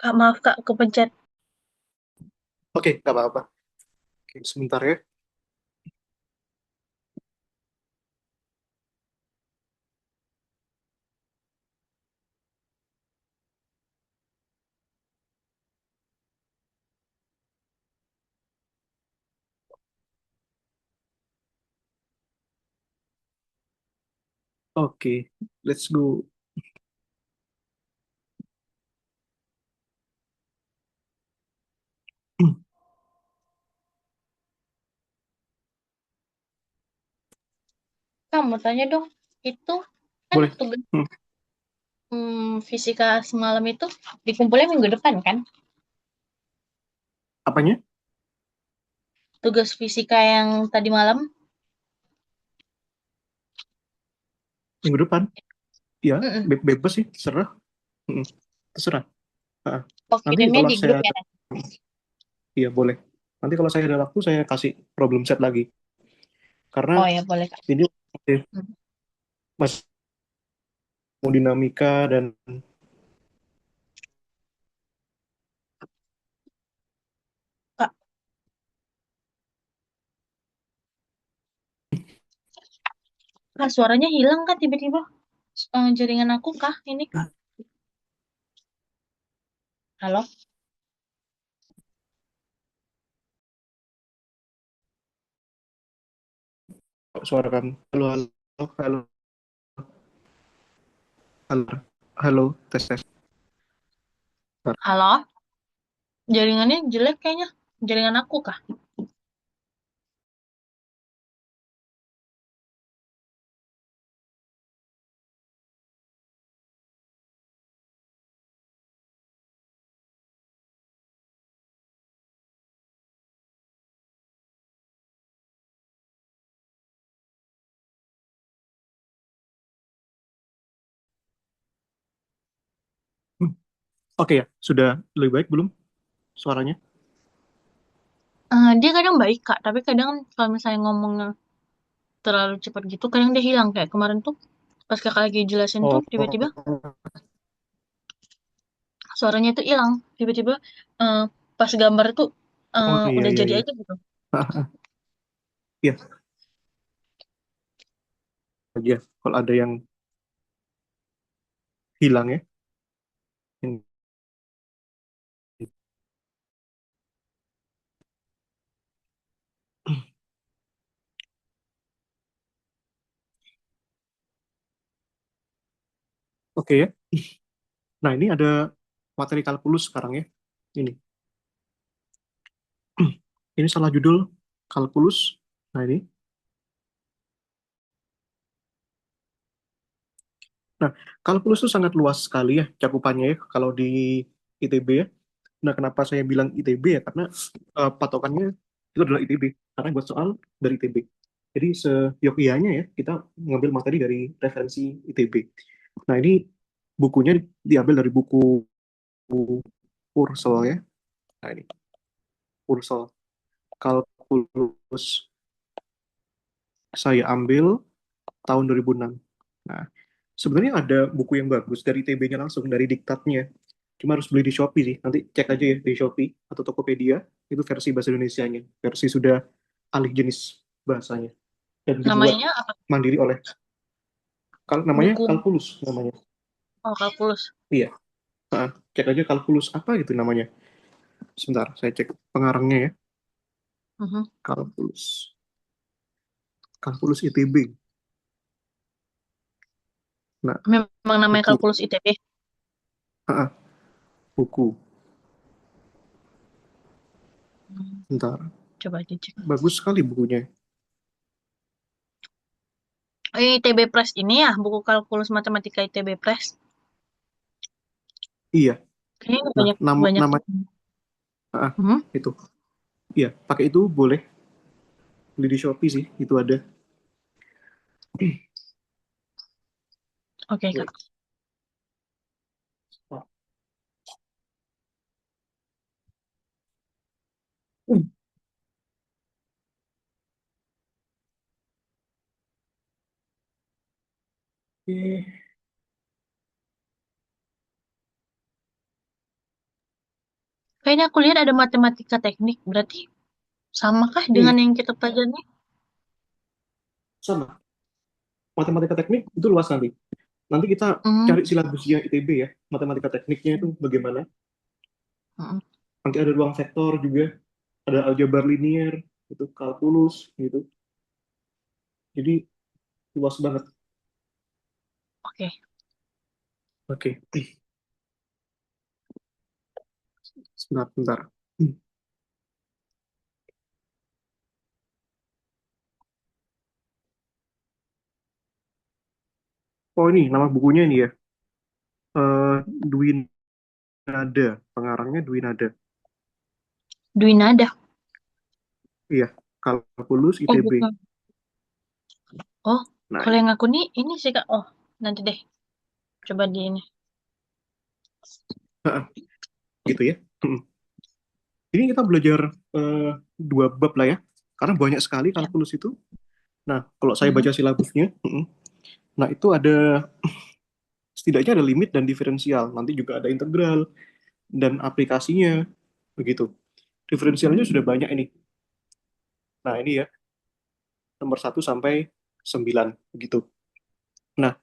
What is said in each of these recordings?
Kak, maaf Kak, kepencet. Oke, nggak apa-apa. Oke, sebentar ya. Oke, let's go. Kak, mau tanya dong, itu kan Boleh. tugas Hmm, fisika semalam itu dikumpulnya minggu depan kan? apanya? Tugas fisika yang tadi malam? Minggu depan? Ya, Mm-mm. bebas sih, terserah. Hmm, terserah. Ah, Oh, nanti kirimnya kalau di saya grup ya? ada, iya boleh. Nanti kalau saya ada waktu, saya kasih problem set lagi. Oh Karena ya, boleh Kak. ini Mm. masih mau dinamika dan Kak, Kak, suaranya hilang kan tiba-tiba? Jaringan aku kah ini? Halo? suara kami. Halo, halo, halo, halo, halo, tes, tes. Bentar. Halo? Jaringannya jelek kayaknya. Jaringan aku kah? Hmm, Oke ya, sudah lebih baik belum suaranya? Dia kadang baik Kak, tapi kadang kalau misalnya ngomongnya terlalu cepat gitu, kadang dia hilang. Kayak kemarin tuh, pas kakak lagi jelasin tuh, Oh, tiba-tiba suaranya tuh hilang tiba-tiba. eh, Pas gambar tuh oh iya, udah iya, jadi iya. aja gitu. Iya, aja. Kalau ada yang hilang ya. Ini. Oke ya. Nah, ini ada materi kalkulus sekarang ya. Ini. Ini salah judul kalkulus. Nah, ini. Nah, kalkulus itu sangat luas sekali ya cakupannya ya kalau di ITB ya. Nah, kenapa saya bilang ITB ya? Karena patokannya itu adalah ITB. Karena buat soal dari ITB. Jadi seyogyanya ya, kita ngambil materi dari referensi ITB. Nah, ini bukunya diambil dari buku Purcell ya. Nah, ini Purcell. Kalkulus saya ambil tahun 2006. Nah, sebenarnya ada buku yang bagus dari TB-nya langsung, dari diktatnya. Cuma harus beli di Shopee sih. Nanti cek aja ya di Shopee atau Tokopedia, itu versi bahasa Indonesianya. Versi sudah alih jenis bahasanya. Dan dibuat Namanya apa? mandiri oleh, kalau namanya Buku. kalkulus namanya. Oh, kalkulus. Iya, cek aja kalkulus apa gitu namanya. Sebentar, saya cek pengarangnya ya. Mhm. Kalkulus. Kalkulus ITB. Nah, Memang namanya buku. kalkulus ITB. Ah, buku. Hmm, Bentar. coba aja cek. Bagus sekali bukunya. ITB Press ini ya, buku kalkulus matematika ITB Press. Iya. Kayaknya Nah, banyak nama banyak nama tuh. ah, Mhm. itu. Iya, pakai itu boleh. Beli di Shopee sih, itu ada. Oke Kak. Wait. Oke. Kayaknya aku lihat ada matematika teknik. Berarti samakah Iya, dengan iya, yang kita pelajari? sama. Matematika teknik itu luas nanti. Nanti kita Hmm. cari silabusnya ITB ya, matematika tekniknya itu bagaimana. Hmm. Nanti ada ruang vektor juga, ada aljabar linier, itu kalkulus gitu. Jadi luas banget. Oke. Oke, sebentar, sebentar. Oh ini nama bukunya ini ya, Dwi Nada, pengarangnya Dwi Nada. Dwi nada. Iya, kalkulus Oh, ITB. bukan. Oh, Nah, kalau yang aku nih, ini sih Kak. Oh, nanti deh. Coba di ini. gitu ya. Ini kita belajar eh, dua bab lah ya, karena banyak sekali Ya. kalkulus itu. Nah, kalau saya Hmm. baca silabusnya, nah itu ada setidaknya ada limit dan diferensial. Nanti juga ada integral dan aplikasinya, begitu. Diferensialnya sudah banyak ini. Nah, ini ya, nomor 1 sampai 9, begitu. Nah,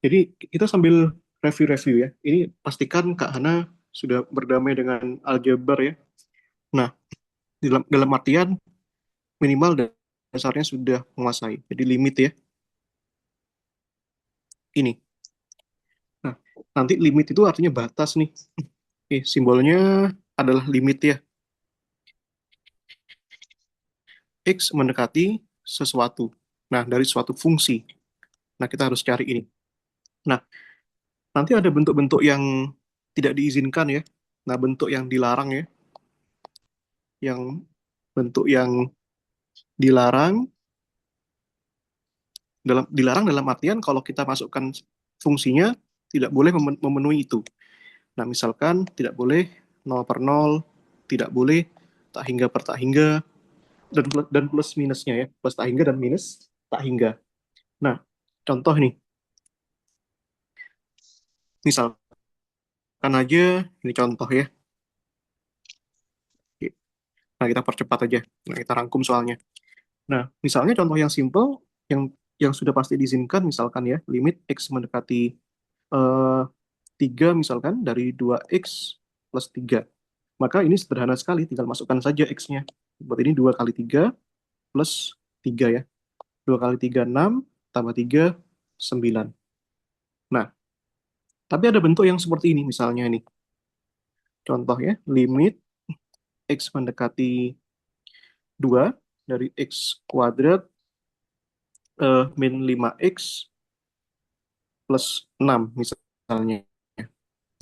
jadi kita sambil review-review ya. Ini pastikan Kak Hana sudah berdamai dengan aljabar ya. Nah, dalam artian minimal dasarnya sudah menguasai. Jadi limit ya, ini. Nah, nanti limit itu artinya batas nih. Oke, simbolnya adalah limit ya. X mendekati sesuatu. Nah, dari suatu fungsi. Nah, kita harus cari ini. Nah, nanti ada bentuk-bentuk yang tidak diizinkan ya. Nah, bentuk yang dilarang ya. Yang bentuk yang dilarang dilarang dalam artian kalau kita masukkan fungsinya tidak boleh memenuhi itu. Nah, misalkan tidak boleh 0/0, tidak boleh tak hingga per tak hingga, dan plus minusnya ya, plus tak hingga dan minus tak hingga. Nah, contoh nih, misalkan aja ini contoh ya. Nah, kita percepat aja. Nah, kita rangkum soalnya. Nah, misalnya contoh yang simple yang sudah pasti diizinkan misalkan ya, limit x mendekati 3 misalkan dari 2x plus 3. Maka ini sederhana sekali, tinggal masukkan saja x-nya. Buat ini 2 kali 3 plus 3 ya. 2 kali 3 6, tambah 3 9. Nah, tapi ada bentuk yang seperti ini misalnya nih. Contoh ya, limit x mendekati 2 dari x kuadrat min 5x plus 6 misalnya.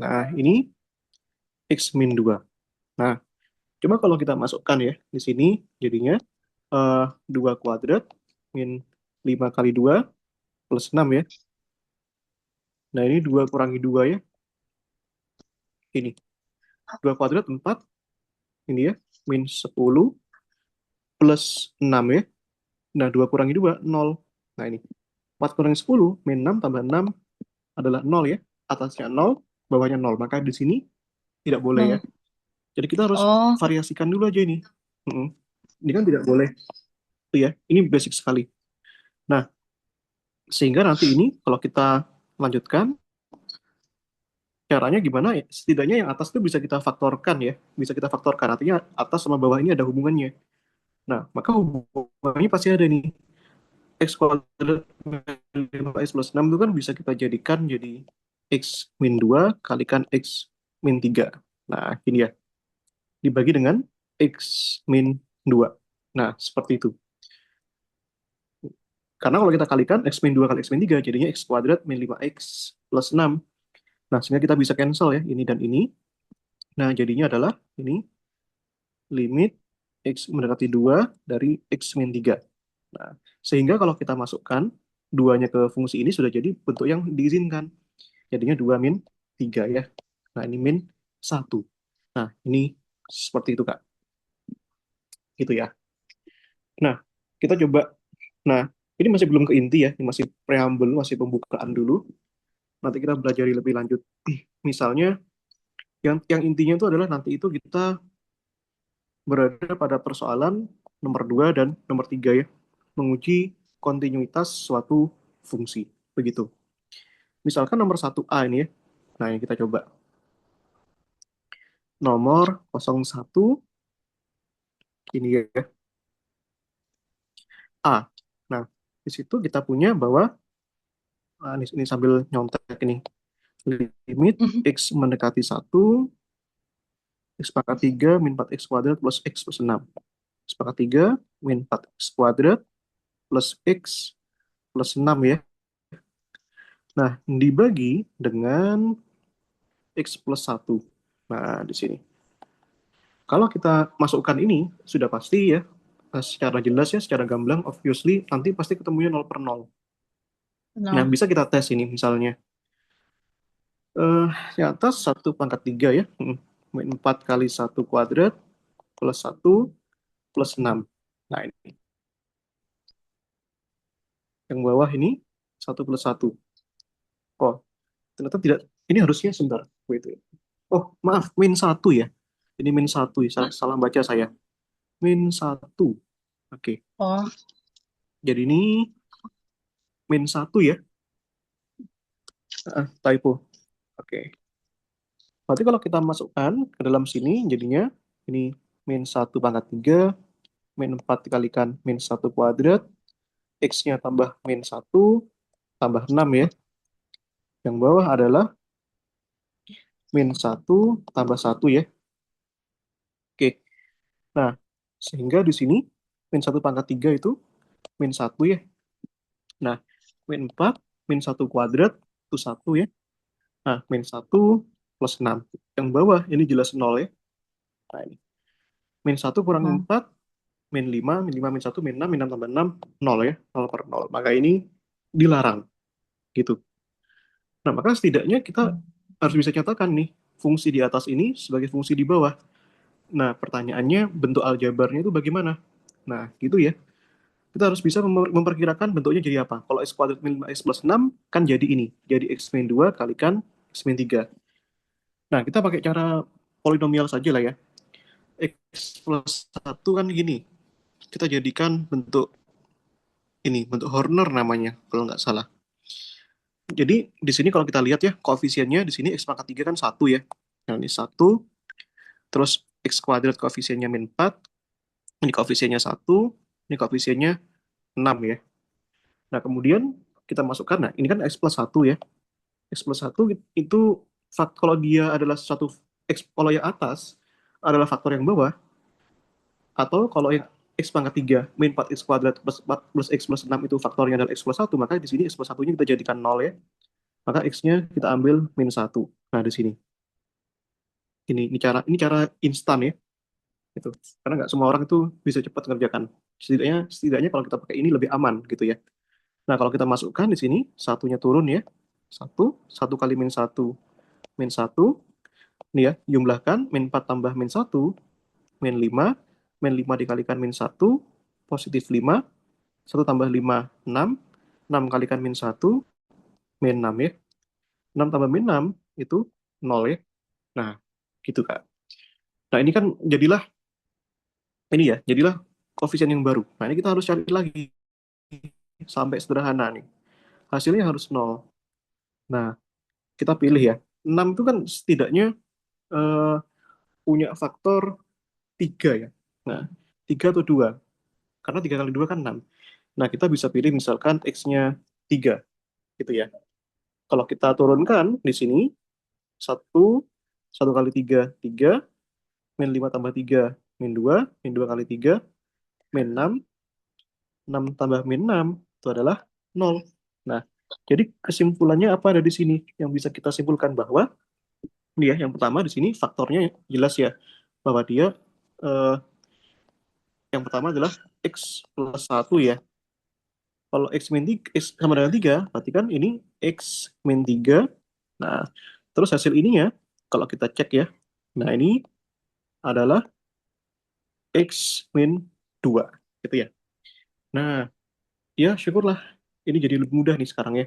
Nah, ini x min 2. Nah, coba kalau kita masukkan ya di sini jadinya 2 kuadrat min 5 kali 2 plus 6 ya. Nah, ini 2 kurangi 2 ya. Ini 2 kuadrat 4 ini ya, min 10 plus 6 ya. Nah, 2 kurangi 2 nol. Nah, ini 4 kurangi 10 min 6 tambah 6 adalah nol ya. Atasnya nol, bawahnya nol. Maka di sini tidak boleh ya. Hmm. Jadi kita harus Oh, variasikan dulu aja ini. Mm-mm. Ini kan tidak boleh. Itu ya. Ini basic sekali. Nah, sehingga nanti ini kalau kita lanjutkan, caranya gimana ya? Setidaknya yang atas itu bisa kita faktorkan ya. Bisa kita faktorkan. Artinya atas sama bawah ini ada hubungannya. Nah, maka hubungannya pasti ada nih. X kuadrat min 5x plus 6 itu kan bisa kita jadikan jadi X min 2 kalikan X min 3. Nah, ini ya. Dibagi dengan X min 2. Nah, seperti itu. Karena kalau kita kalikan X min 2 kali X min 3, jadinya X kuadrat min 5X plus 6. Nah, sehingga kita bisa cancel ya, ini dan ini. Nah, jadinya adalah ini limit X mendekati 2 dari X min 3. Nah, sehingga kalau kita masukkan duanya ke fungsi ini sudah jadi bentuk yang diizinkan. Jadinya 2 min 3 ya. Nah, ini min 1. Nah, ini seperti itu, Kak. Gitu ya. Nah, kita coba. Nah, ini masih belum ke inti ya. Ini masih preambel, masih pembukaan dulu. Nanti kita belajar lebih lanjut. Misalnya, Yang intinya itu adalah nanti itu kita berada pada persoalan nomor 2 dan nomor 3 ya, menguji kontinuitas suatu fungsi. Begitu. Misalkan nomor 1A ini ya. Nah, yang kita coba. Nomor 01 ini ya, A. Nah, di situ kita punya bahwa ini sambil nyontek ini. Limit Mhm. X mendekati 1, X pangkat 3 min 4X kuadrat plus X plus 6. X pangkat 3 min 4X kuadrat plus X plus 6 ya. Nah, dibagi dengan X plus 1. Nah, di sini. Kalau kita masukkan ini, sudah pasti ya, secara jelas ya, secara gamblang, obviously, nanti pasti ketemunya 0 per 0. Nah, Nol. bisa kita tes ini misalnya. Di atas 1 pangkat 3 ya. Min 4 kali 1 kuadrat plus 1 plus 6. Nah, ini. Yang bawah ini 1 plus 1. Oh, ternyata tidak. Ini harusnya sebentar. Wait, wait. Oh, maaf, min 1 ya. Ini min 1 ya. Salah baca saya. Min 1. Oke. Oh, Jadi ini min 1 ya. Typo. Oke. Berarti kalau kita masukkan ke dalam sini, jadinya ini min 1 pangkat 3, min 4 dikalikan min 1 kuadrat, X-nya tambah min 1, tambah 6 ya. Yang bawah adalah min 1 tambah 1 ya. Oke. Nah, sehingga di sini min 1 pangkat 3 itu min 1 ya. Nah, min 4, min 1 kuadrat itu 1 ya. Nah, min 1 plus 6. Yang bawah ini jelas 0 ya. Nah, ini. Min 1 kurang oh. 4, min 5, min 5, min 1, min 6, min 6 tambah 6, 0 ya. 0 per 0. Maka ini dilarang gitu. Nah, maka setidaknya kita harus bisa nyatakan nih, fungsi di atas ini sebagai fungsi di bawah. Nah, pertanyaannya bentuk aljabarnya itu bagaimana? Nah, gitu ya. Kita harus bisa memperkirakan bentuknya jadi apa. Kalau X kuadrat min 5X plus 6 kan jadi ini. Jadi X min 2 kalikan X min 3. Nah, kita pakai cara polinomial saja lah ya. X plus 1 kan gini. Kita jadikan bentuk ini, bentuk Horner namanya, kalau nggak salah. Jadi, di sini kalau kita lihat ya, koefisiennya di sini X pangkat 3 kan 1 ya. Nah, ini 1, terus X kuadrat koefisiennya min 4, ini koefisiennya 1, ini koefisiennya 6 ya. Nah, kemudian kita masukkan, nah ini kan X plus 1 ya. X plus 1 itu kalau dia adalah satu X, kalau yang atas adalah faktor yang bawah, atau kalau yang X pangkat 3 min 4 X kuadrat plus 4 plus X plus 6 itu faktornya adalah X plus 1, maka di sini X plus 1-nya kita jadikan 0 ya. Maka X-nya kita ambil min 1. Nah, di sini. Ini cara instan ya. Gitu. Karena nggak semua orang itu bisa cepat mengerjakan. Setidaknya kalau kita pakai ini lebih aman gitu ya. Nah, kalau kita masukkan di sini, satunya turun ya. Satu kali min satu, ini ya, jumlahkan, min 4 tambah min satu, min 5 dikalikan min satu, positif 5, 1 tambah 5, 6 kalikan min satu, min 6 ya. 6 tambah min 6 itu 0 ya. Nah, gitu Kak. Nah, ini kan jadilah koefisien yang baru. Nah, ini kita harus cari lagi sampai sederhana nih. Hasilnya harus 0. Nah, kita pilih ya. 6 itu kan setidaknya eh, punya faktor 3 ya. Nah, 3 atau 2. Karena 3 kali 2 kan 6. Nah, kita bisa pilih misalkan X-nya 3 gitu ya. Kalau kita turunkan di sini, 1, 1 kali 3, 3, min 5 tambah 3, min 2 kali 3, min 6, 6 tambah min 6, itu adalah 0. Nah, jadi kesimpulannya apa ada di sini? Yang bisa kita simpulkan bahwa, ini ya, yang pertama di sini faktornya jelas ya, bahwa dia, eh, yang pertama adalah X plus 1 ya. Kalau X min 3, X sama dengan 3, berarti kan ini X min 3. Nah, terus hasil ininya, kalau kita cek ya, nah ini adalah X min 2, gitu ya. Nah, ya syukurlah, ini jadi lebih mudah nih sekarang ya.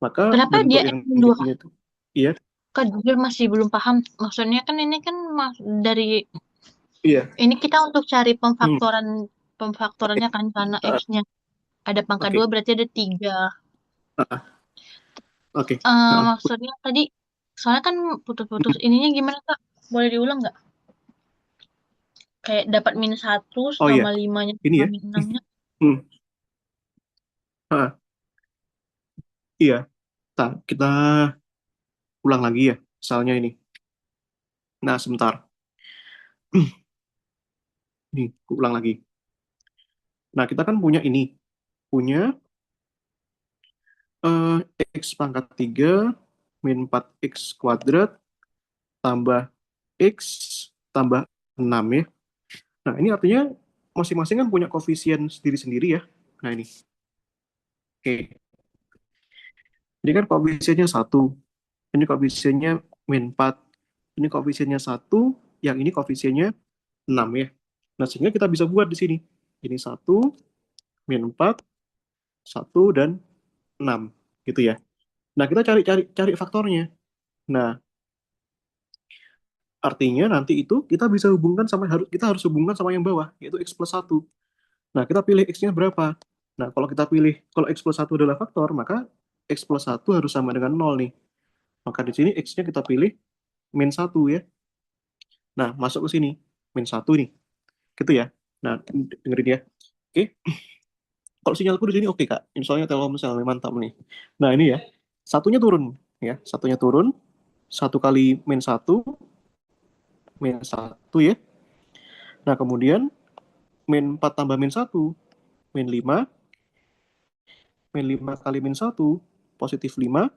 Maka Kenapa dia bentuk X yang min di 2? sini tuh, iya, Kak, jujur masih belum paham. Maksudnya kan ini kan dari Iya. ini kita untuk cari Hmm. Oke. pemfaktorannya kan karena Ah, X-nya ada pangkat oke. 2 berarti ada 3. Ah, oke. Ah, Maksudnya tadi soalnya kan putus-putus hmm. ininya gimana Kak? Boleh diulang nggak? Kayak dapat -1 Oh iya, sama 5-nya ini sama ya. -6-nya. Hmm. Ah, iya. Kita ulang lagi ya. Misalnya ini. Nah, sebentar. Nih, aku ulang lagi. Nah, kita kan punya ini. Punya eh, X pangkat 3 min 4X kuadrat tambah X tambah 6 ya. Nah, ini artinya masing-masing kan punya koefisien sendiri-sendiri ya. Nah, ini. Oke. Ini kan koefisiennya 1. Ini koefisiennya min 4. Ini koefisiennya 1. Yang ini koefisiennya 6 ya. Nah, sehingga kita bisa buat di sini. Ini 1, min 4, 1, dan 6. Gitu ya. Nah, kita cari faktornya. Nah, artinya nanti itu kita bisa hubungkan sama kita harus hubungkan sama yang bawah, yaitu X plus 1. Nah, kita pilih X-nya berapa? Nah, kalau X plus 1 adalah faktor, maka X plus 1 harus sama dengan 0 nih. Maka di sini X-nya kita pilih min 1 ya. Nah, masuk ke sini. Min 1 nih. Gitu ya. Nah, dengerin ya. Oke. Kalau sinyalku di sini oke, Kak. Misalnya Telkomsel mantap nih. Nah, ini ya. Satunya turun. Ya, satunya turun. Satu kali min satu ya. Nah, kemudian min 4 tambah min satu min 5 min 5 kali min satu positif 5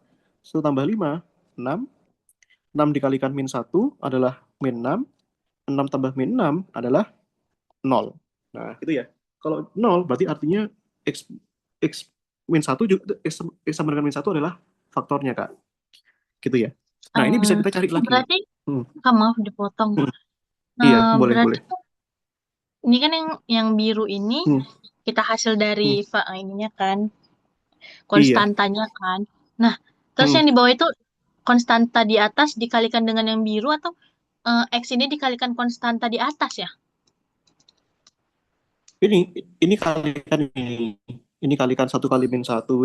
1 tambah 5 6 6 dikalikan min satu adalah min 6 6 tambah min 6 adalah nol. Nah, gitu ya. Kalau nol berarti artinya X, X min satu juga, X sama dengan min satu adalah faktornya, Kak. Gitu ya. Nah, ini bisa Eh, kita cari lagi nih. berarti Hmm. Kak, maaf dipotong. Hmm. Iya, boleh, Berarti boleh. ini kan yang biru ini Hmm. kita hasil dari Hmm. ininya kan, Iya. konstantanya kan. Nah, terus Hmm. yang di bawah itu konstanta di atas dikalikan dengan yang biru atau X ini dikalikan konstanta di atas ya? Ini ini kalikan ini. Ini kalikan satu kali min satu,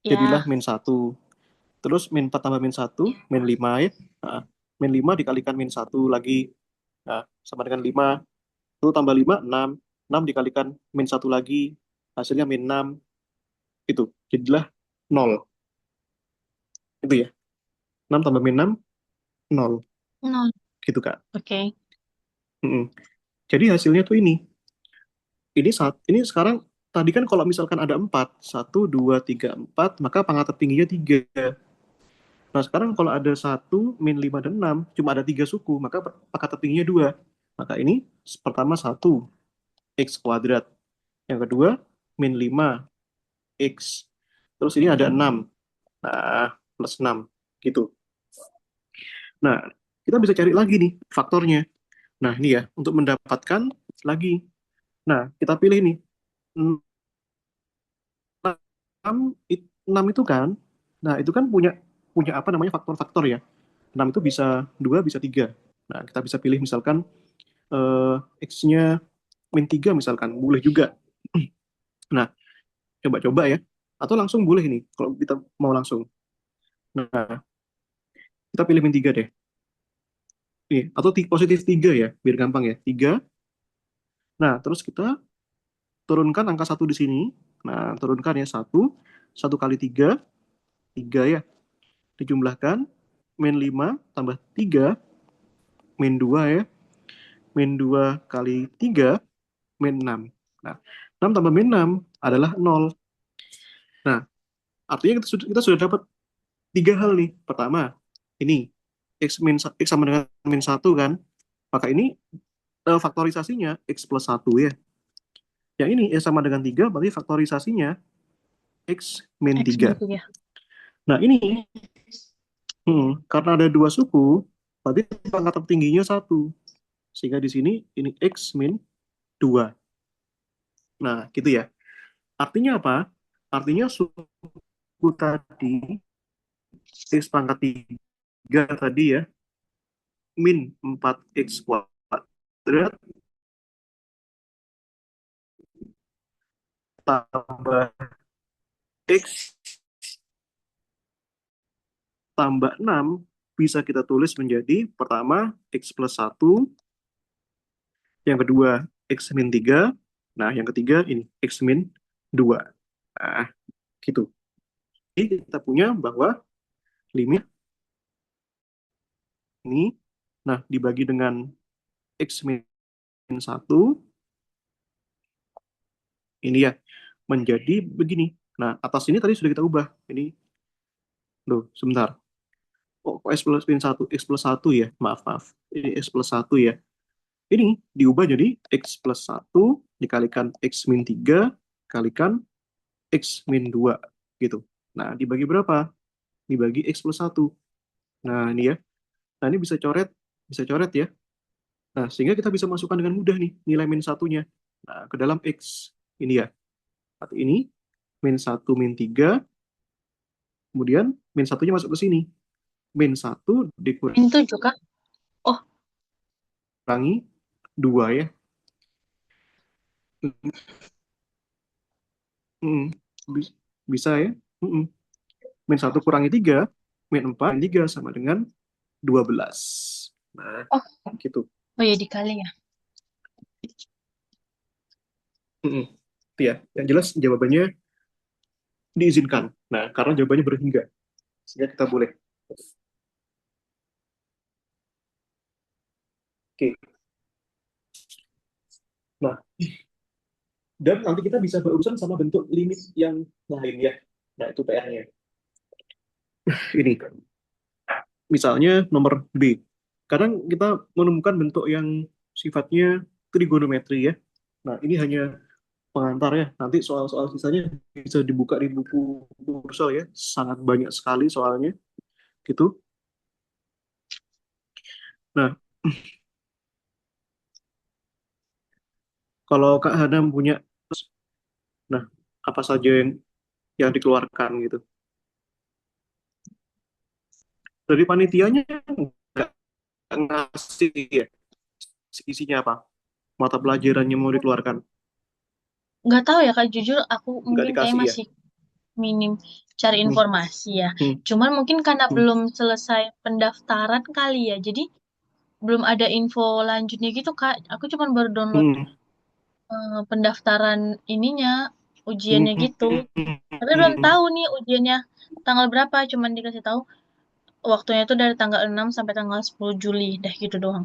jadilah Ya, min satu. Terus min 4 tambah min satu min 5 ya. Nah, min 5 dikalikan min satu lagi. Nah, sama dengan 5. 1 tambah 5 6. 6 dikalikan min satu lagi. Hasilnya min 6. Itu. Jadilah nol. Itu ya. 6 tambah min 6, nol. nol. Gitu, Kak. Oke. Mm-mm. Jadi hasilnya tuh ini sekarang tadi kan kalau misalkan ada 4 1 2 3 4 maka pangkat tertingginya 3. Nah, sekarang kalau ada 1 min 5 dan 6 cuma ada 3 suku, maka pangkat tertingginya 2. Maka ini pertama 1 X kuadrat. Yang kedua, min 5 X. Terus ini ada 6. Nah, plus 6. Gitu. Nah, kita bisa cari lagi nih faktornya. Nah, ini ya, untuk mendapatkan lagi. Nah, kita pilih nih. 6, 6 itu kan, nah itu kan punya punya apa namanya faktor-faktor ya. 6 itu bisa 2 bisa 3. Nah, kita bisa pilih misalkan eh, X-nya min 3 misalkan, boleh juga. Nah, coba-coba ya. Atau langsung boleh nih, kalau kita mau langsung. Nah, kita pilih min 3 deh. Nih, atau positif 3 ya, biar gampang ya. 3. Nah, terus kita turunkan angka satu di sini. Nah, turunkan ya, satu. Satu kali 3 3 ya. Dijumlahkan, min 5 tambah 3 min 2 ya. Min 2 kali 3 min 6. Nah, 6 tambah min 6 adalah nol. Nah, artinya kita sudah dapat tiga hal nih. Pertama, ini X sama dengan min satu kan. Maka ini faktorisasinya X plus satu ya. Yang ini X sama dengan 3 berarti faktorisasinya X min X min 3. 3. Nah, ini karena ada dua suku, berarti pangkat tertingginya satu. Sehingga di sini ini X min 2. Nah, gitu ya. Artinya apa? Artinya suku tadi X pangkat 3 tadi ya, min 4X kuadrat tambah X tambah 6 bisa kita tulis menjadi pertama X plus 1, yang kedua X min 3, nah yang ketiga ini X min 2. Nah, gitu. Jadi kita punya bahwa limit ini, nah dibagi dengan X min 1, ini ya, menjadi begini. Nah, atas ini tadi sudah kita ubah. Ini, loh, sebentar. Kok X plus min 1, X plus 1 ya? Maaf, maaf. Ini X plus 1 ya. Ini diubah jadi X plus 1 dikalikan X min 3 kalikan X min 2 gitu. Nah, dibagi berapa? Dibagi X plus 1. Nah, ini ya. Nah, ini bisa coret ya. Nah, sehingga kita bisa masukkan dengan mudah nih nilai min satunya. Nah, ke dalam X. Ini ya. Atau ini min 1 min 3, kemudian min satunya masuk ke sini. Min 1 Min 7, Kak. Oh, dikurangi 2 ya. Mm, Bisa ya. Mm. Min 1 kurangi 3, min 4, min 3 sama dengan 12. Nah, oh, gitu. oh ya dikali ya. Mm-mm. Itu ya. Yang jelas jawabannya diizinkan. Nah, karena jawabannya berhingga. Sehingga kita boleh. Oke. Nah, dan nanti kita bisa berurusan sama bentuk limit yang lain ya. Nah, itu PR-nya. Ini, misalnya nomor B. Kadang kita menemukan bentuk yang sifatnya trigonometri ya. Nah, ini hanya pengantar ya. Nanti soal-soal sisanya bisa dibuka di buku Kursor ya. Sangat banyak sekali soalnya gitu. Nah, kalau Kak Hana punya, nah apa saja yang dikeluarkan gitu. Dari panitianya nggak ngasih ya isinya apa, mata pelajarannya mau dikeluarkan, Nggak tahu ya, Kak. Jujur, aku nggak mungkin kayak dikasih ya. masih minim cari Hmm, informasi ya. hmm, Cuman mungkin karena hmm, belum selesai pendaftaran kali ya. Jadi belum ada info lanjutnya gitu, Kak. Aku cuma baru download hmm, pendaftaran ininya, hmm, ujiannya hmm, gitu. hmm, Tapi belum hmm, tahu nih ujiannya tanggal berapa. Cuman dikasih tahu waktunya itu dari tanggal 6 sampai tanggal 10 Juli. Dah gitu doang.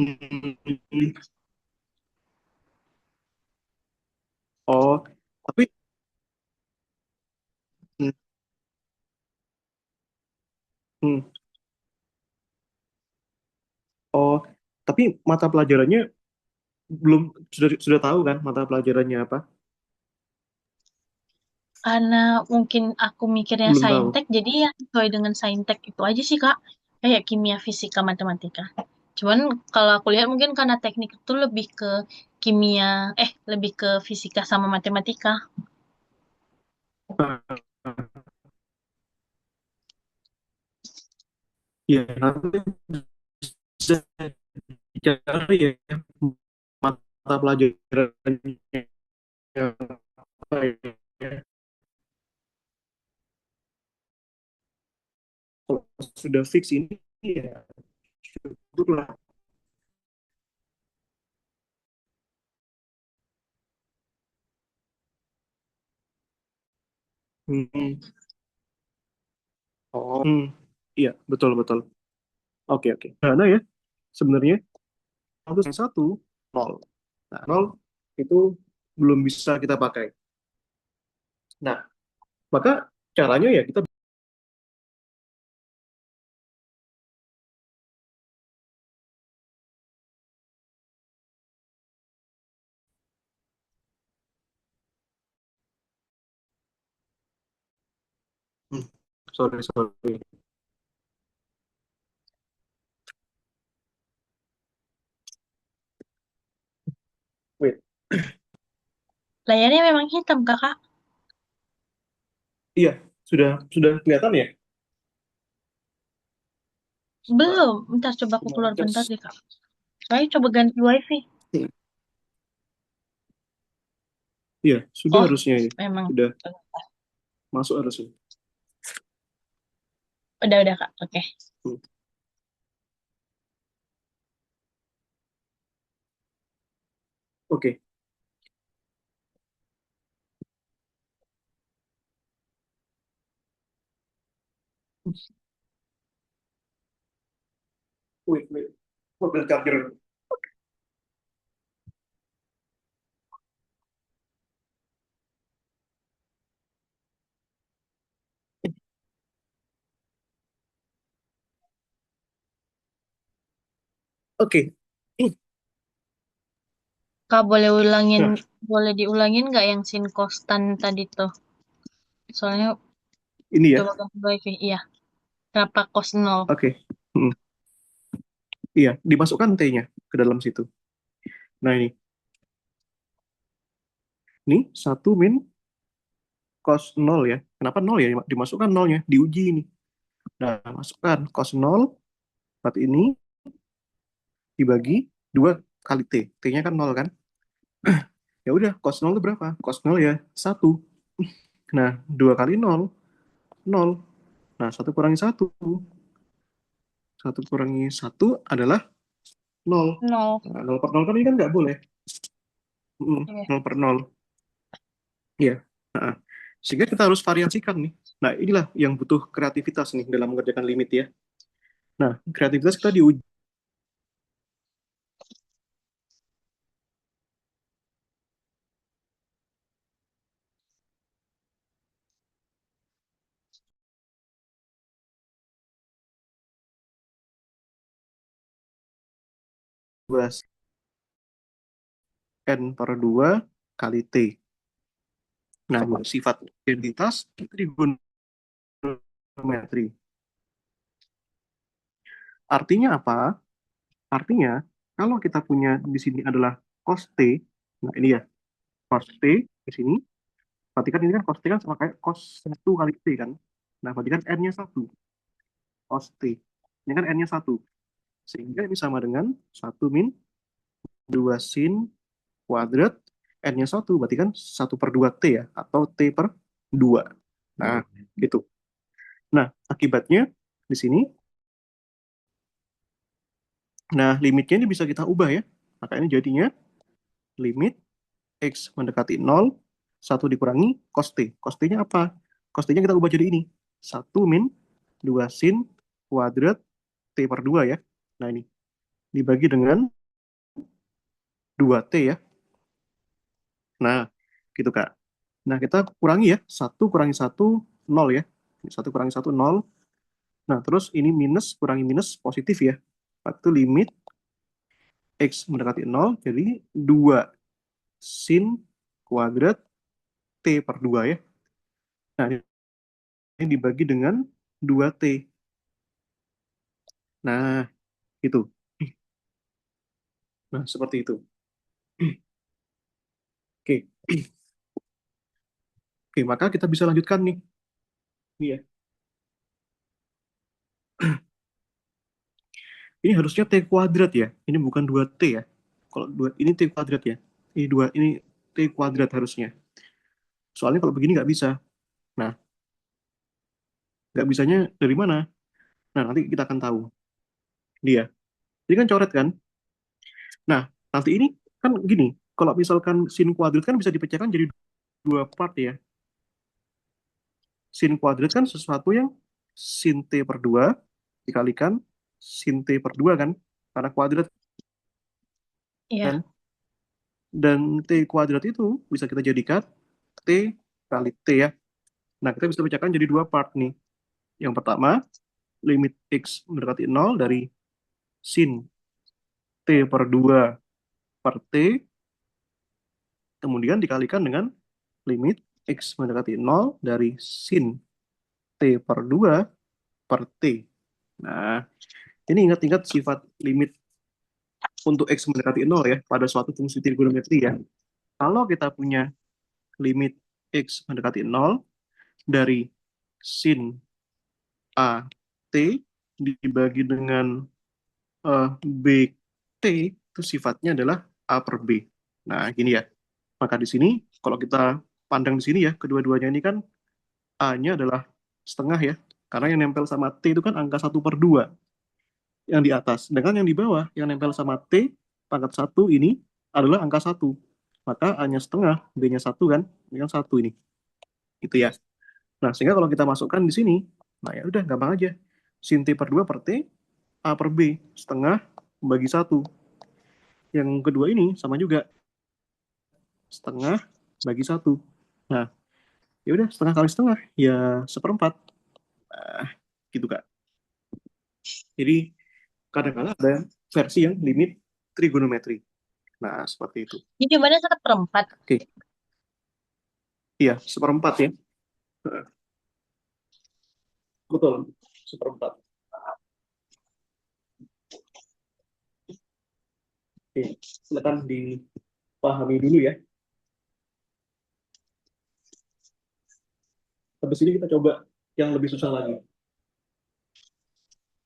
hmm. Oh, tapi hmm, hmm. Oh, tapi mata pelajarannya belum, sudah tahu kan mata pelajarannya apa? Karena mungkin aku mikirnya Belum tahu. saintek, jadi ya sesuai dengan saintek itu aja sih, Kak. Kayak kimia, fisika, matematika. Cuman kalau aku lihat mungkin karena teknik itu lebih ke kimia, lebih ke fisika sama matematika. Ya, nanti bisa dicari ya mata pelajarannya apa ya. Kalau sudah fix ini ya syukurlah. Hmm. Oh, iya betul betul. Oke oke. Karena ya sebenarnya satu satu nol. Nah, nol itu belum bisa kita pakai. Nah, maka caranya ya kita, hmm, sorry sorry. Wait. Layarnya memang hitam, Kakak. Iya, sudah kelihatan ya? Belum. Bentar, coba aku keluar bentar deh, Kak. Saya coba ganti wifi. Iya, sudah Oh, harusnya ya. memang. Sudah masuk harusnya. Udah, Kak. Oke. Hmm. Oke. Wait. Mobil charger. Oke. Kak, Nah, boleh diulangin nggak yang sin kostan tadi tuh? Soalnya ini ya. coba ganti wifi. Iya. Berapa kos nol? Oke. Hmm. Iya, dimasukkan T-nya ke dalam situ. Nah, ini satu min cos nol ya. Kenapa nol ya? Dimasukkan nolnya, diuji ini. Nah, masukkan cos nol, berarti ini dibagi 2 kali T. T-nya kan nol kan? Ya udah, cos nol itu berapa? Cos nol ya 1. Nah, 2 kali nol, nol. Nah, satu kurangi satu. Satu kurangi satu adalah nol. Nol. Nah, 0 per nol kan ini kan nggak boleh. Iya. 0 per nol. Iya. Nah, sehingga kita harus variasikan nih. Nah, inilah yang butuh kreativitas nih dalam mengerjakan limit ya. Nah, kreativitas kita diuji n per 2 kali T. Nah, sifat identitas itu trigonometri. Artinya apa? Artinya, kalau kita punya di sini adalah cos T, nah ini ya, cos T di sini, berarti kan ini kan cos T kan sama kayak cos 1 kali T kan. Nah, berarti kan N-nya 1, cos T. Ini kan N-nya 1. Sehingga ini sama dengan 1 min 2 sin kuadrat N-nya 1, berarti kan 1/2 T ya, atau T per 2. Nah, gitu. Nah, akibatnya di sini, nah limitnya ini bisa kita ubah ya. Maka ini jadinya limit X mendekati 0, 1 dikurangi cos T. Cos T-nya apa? Cos T-nya kita ubah jadi ini. 1 min 2 sin kuadrat T per 2 ya. Nah ini, dibagi dengan 2T ya. Nah, gitu Kak. Nah, kita kurangi ya. 1 kurangi 1, 0 ya. 1 kurangi 1, 0. Nah, terus ini minus, kurangi minus, positif ya. Itu limit X mendekati 0, jadi 2 sin kuadrat T per 2 ya. Nah, ini dibagi dengan 2T. Nah, itu. Nah, seperti itu. Oke. Oke, maka kita bisa lanjutkan nih. Iya. Ini harusnya T kuadrat ya. Ini bukan 2T ya. Kalau dua ini T kuadrat ya. Ini T kuadrat harusnya. Soalnya kalau begini nggak bisa. Nah, nggak bisanya dari mana? Nah, nanti kita akan tahu. Dia. Ini kan coret kan? Nah, nanti ini kan gini. Kalau misalkan sin kuadrat kan bisa dipecahkan jadi 2 part ya. Sin kuadrat kan sesuatu yang sin T per 2 dikalikan sin T per 2 kan? Karena kuadrat Iya. kan. Dan T kuadrat itu bisa kita jadikan T kali T ya. Nah, kita bisa pecahkan jadi 2 part nih. Yang pertama, limit X mendekati 0 dari sin T per 2 per T, kemudian dikalikan dengan limit X mendekati 0 dari sin T per 2 per T. Nah, ini ingat-ingat sifat limit untuk X mendekati 0 ya, pada suatu fungsi trigonometri ya. Kalau kita punya limit X mendekati 0 dari sin A T, dibagi dengan B T itu sifatnya adalah A per B. Nah, gini ya. Maka di sini, kalau kita pandang di sini ya, kedua-duanya ini kan A-nya adalah setengah ya. Karena yang nempel sama T itu kan angka 1/2 yang di atas. Sedangkan yang di bawah, yang nempel sama T, pangkat 1 ini adalah angka 1. Maka A-nya setengah, B-nya 1 kan. Ini kan 1 ini. Itu ya. Nah, sehingga kalau kita masukkan di sini, nah ya udah gampang aja. Sin T per 2 per T, A per B, setengah bagi 1. Yang kedua ini sama juga, setengah bagi 1. Nah, ya udah setengah kali setengah, ya seperempat. Nah, gitu Kak. Jadi kadang-kadang ada versi yang limit trigonometri. Nah, seperti itu. Ini jawabannya 1/4. Oke, iya, seperempat ya. Nah, betul, seperempat. Oke, silakan dipahami dulu ya. Habis ini kita coba yang lebih susah lagi.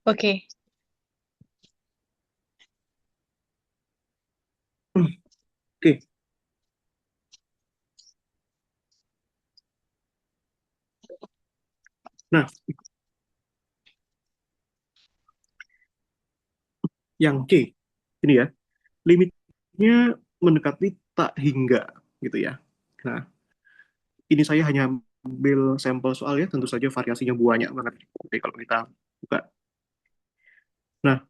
Oke. Oke, nah yang C ini ya, limitnya mendekati tak hingga gitu ya. Nah, ini saya hanya ambil sampel soal ya, tentu saja variasinya banyak banget. Oke, kalau kita buka. Nah,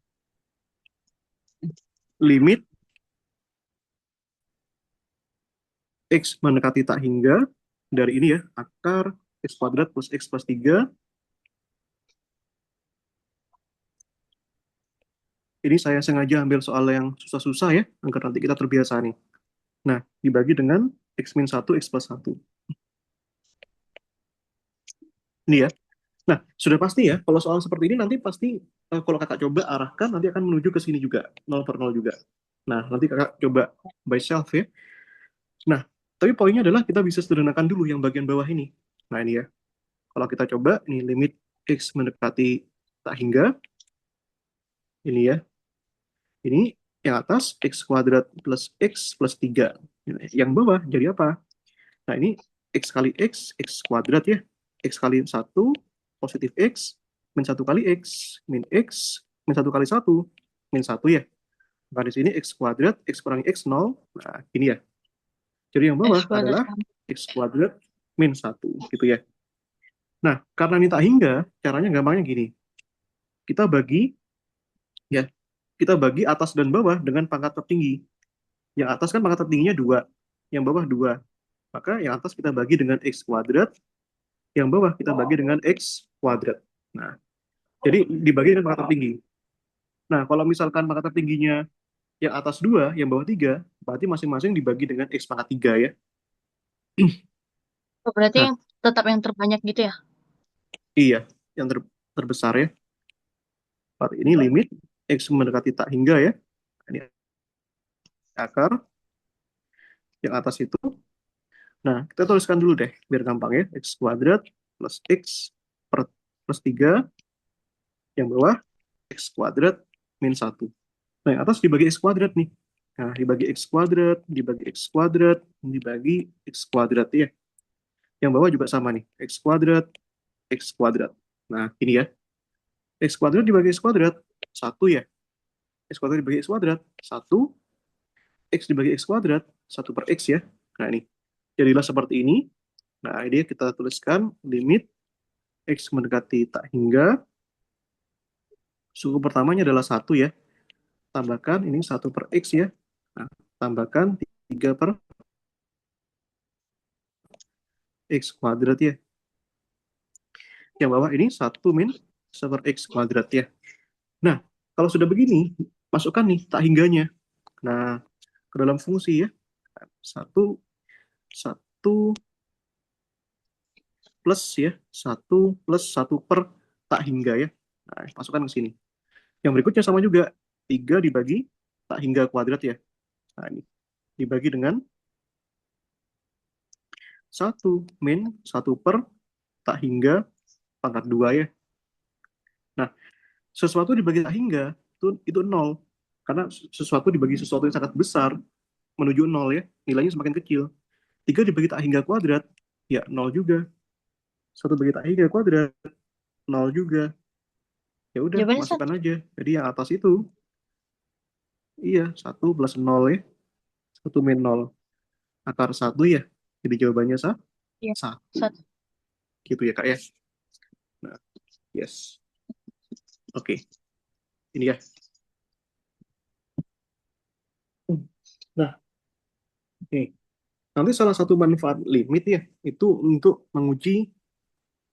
limit X mendekati tak hingga dari ini ya, akar X kuadrat plus X plus 3. Ini saya sengaja ambil soal yang susah-susah ya, agar nanti kita terbiasa nih. Nah, dibagi dengan X min 1, X plus 1. Ini ya. Nah, sudah pasti ya, kalau soal seperti ini nanti pasti kalau kakak coba arahkan, nanti akan menuju ke sini juga, 0/0 juga. Nah, nanti kakak coba by self ya. Nah, tapi poinnya adalah kita bisa sederhanakan dulu yang bagian bawah ini. Nah, ini ya. Kalau kita coba, ini limit X mendekati tak hingga, ini ya. Ini yang atas, X kuadrat plus X plus 3. Yang bawah jadi apa? Nah, ini X kali X kuadrat ya. X kali 1, positif X, min 1 kali X, min 1 kali 1, min 1 ya. Maka di sini X kuadrat, X kurangi X, 0. Nah, ini ya. Jadi yang X bawah kuadrat adalah kan. X kuadrat min 1, gitu ya. Nah, karena ini tak hingga, caranya gampangnya gini. Kita bagi, ya, kita bagi atas dan bawah dengan pangkat tertinggi. Yang atas kan pangkat tertingginya 2, yang bawah 2. Maka yang atas kita bagi dengan X kuadrat, yang bawah kita bagi dengan X kuadrat. Nah, jadi dibagi dengan pangkat tertinggi. Nah, kalau misalkan pangkat tertingginya yang atas 2, yang bawah 3, berarti masing-masing dibagi dengan X pangkat 3 ya. Oh, berarti Nah, yang tetap yang terbanyak gitu ya? iya, yang terbesar ya. Berarti ini limit X mendekati tak hingga ya. Ini akar, yang atas itu. Nah, kita tuliskan dulu deh, biar gampang ya. X kuadrat plus X per plus 3, yang bawah X kuadrat min 1. Nah, yang atas dibagi X kuadrat nih. Nah, dibagi X kuadrat, dibagi X kuadrat, dibagi X kuadrat ya. Yang bawah juga sama nih, X kuadrat, X kuadrat. Nah, ini ya. X kuadrat dibagi X kuadrat, 1 ya. X kuadrat dibagi X kuadrat, 1. X dibagi X kuadrat, 1 per X ya. Nah, ini. Jadilah seperti ini. Nah, ini kita tuliskan limit X mendekati tak hingga. Suku pertamanya adalah 1 ya. Tambahkan ini 1 per X ya. Nah, tambahkan 3 per X kuadrat ya. Yang bawah ini 1 min 1 per X kuadrat ya. Nah, kalau sudah begini, masukkan nih tak hingganya. Nah, ke dalam fungsi ya. 1, 1 plus ya. 1 plus 1 per tak hingga ya. Nah, masukkan ke sini. Yang berikutnya sama juga. 3 dibagi tak hingga kuadrat ya. Nah, ini. Dibagi dengan 1 min 1 per tak hingga pangkat 2 ya. Nah, Sesuatu dibagi tak hingga itu nol. Karena sesuatu dibagi sesuatu yang sangat besar menuju nol ya, nilainya semakin kecil. 3 dibagi tak hingga kuadrat, ya nol juga. Satu bagi tak hingga kuadrat, nol juga. Ya udah, Jawabannya masukkan satu. aja. Jadi yang atas itu, iya, satu plus nol ya. Satu min nol. Akar satu ya. Jadi jawabannya Iya, satu. satu. Gitu ya, Kak ya. Nah, yes. Oke, ini ya. Nah, oke. Nanti salah satu manfaat limit ya, itu untuk menguji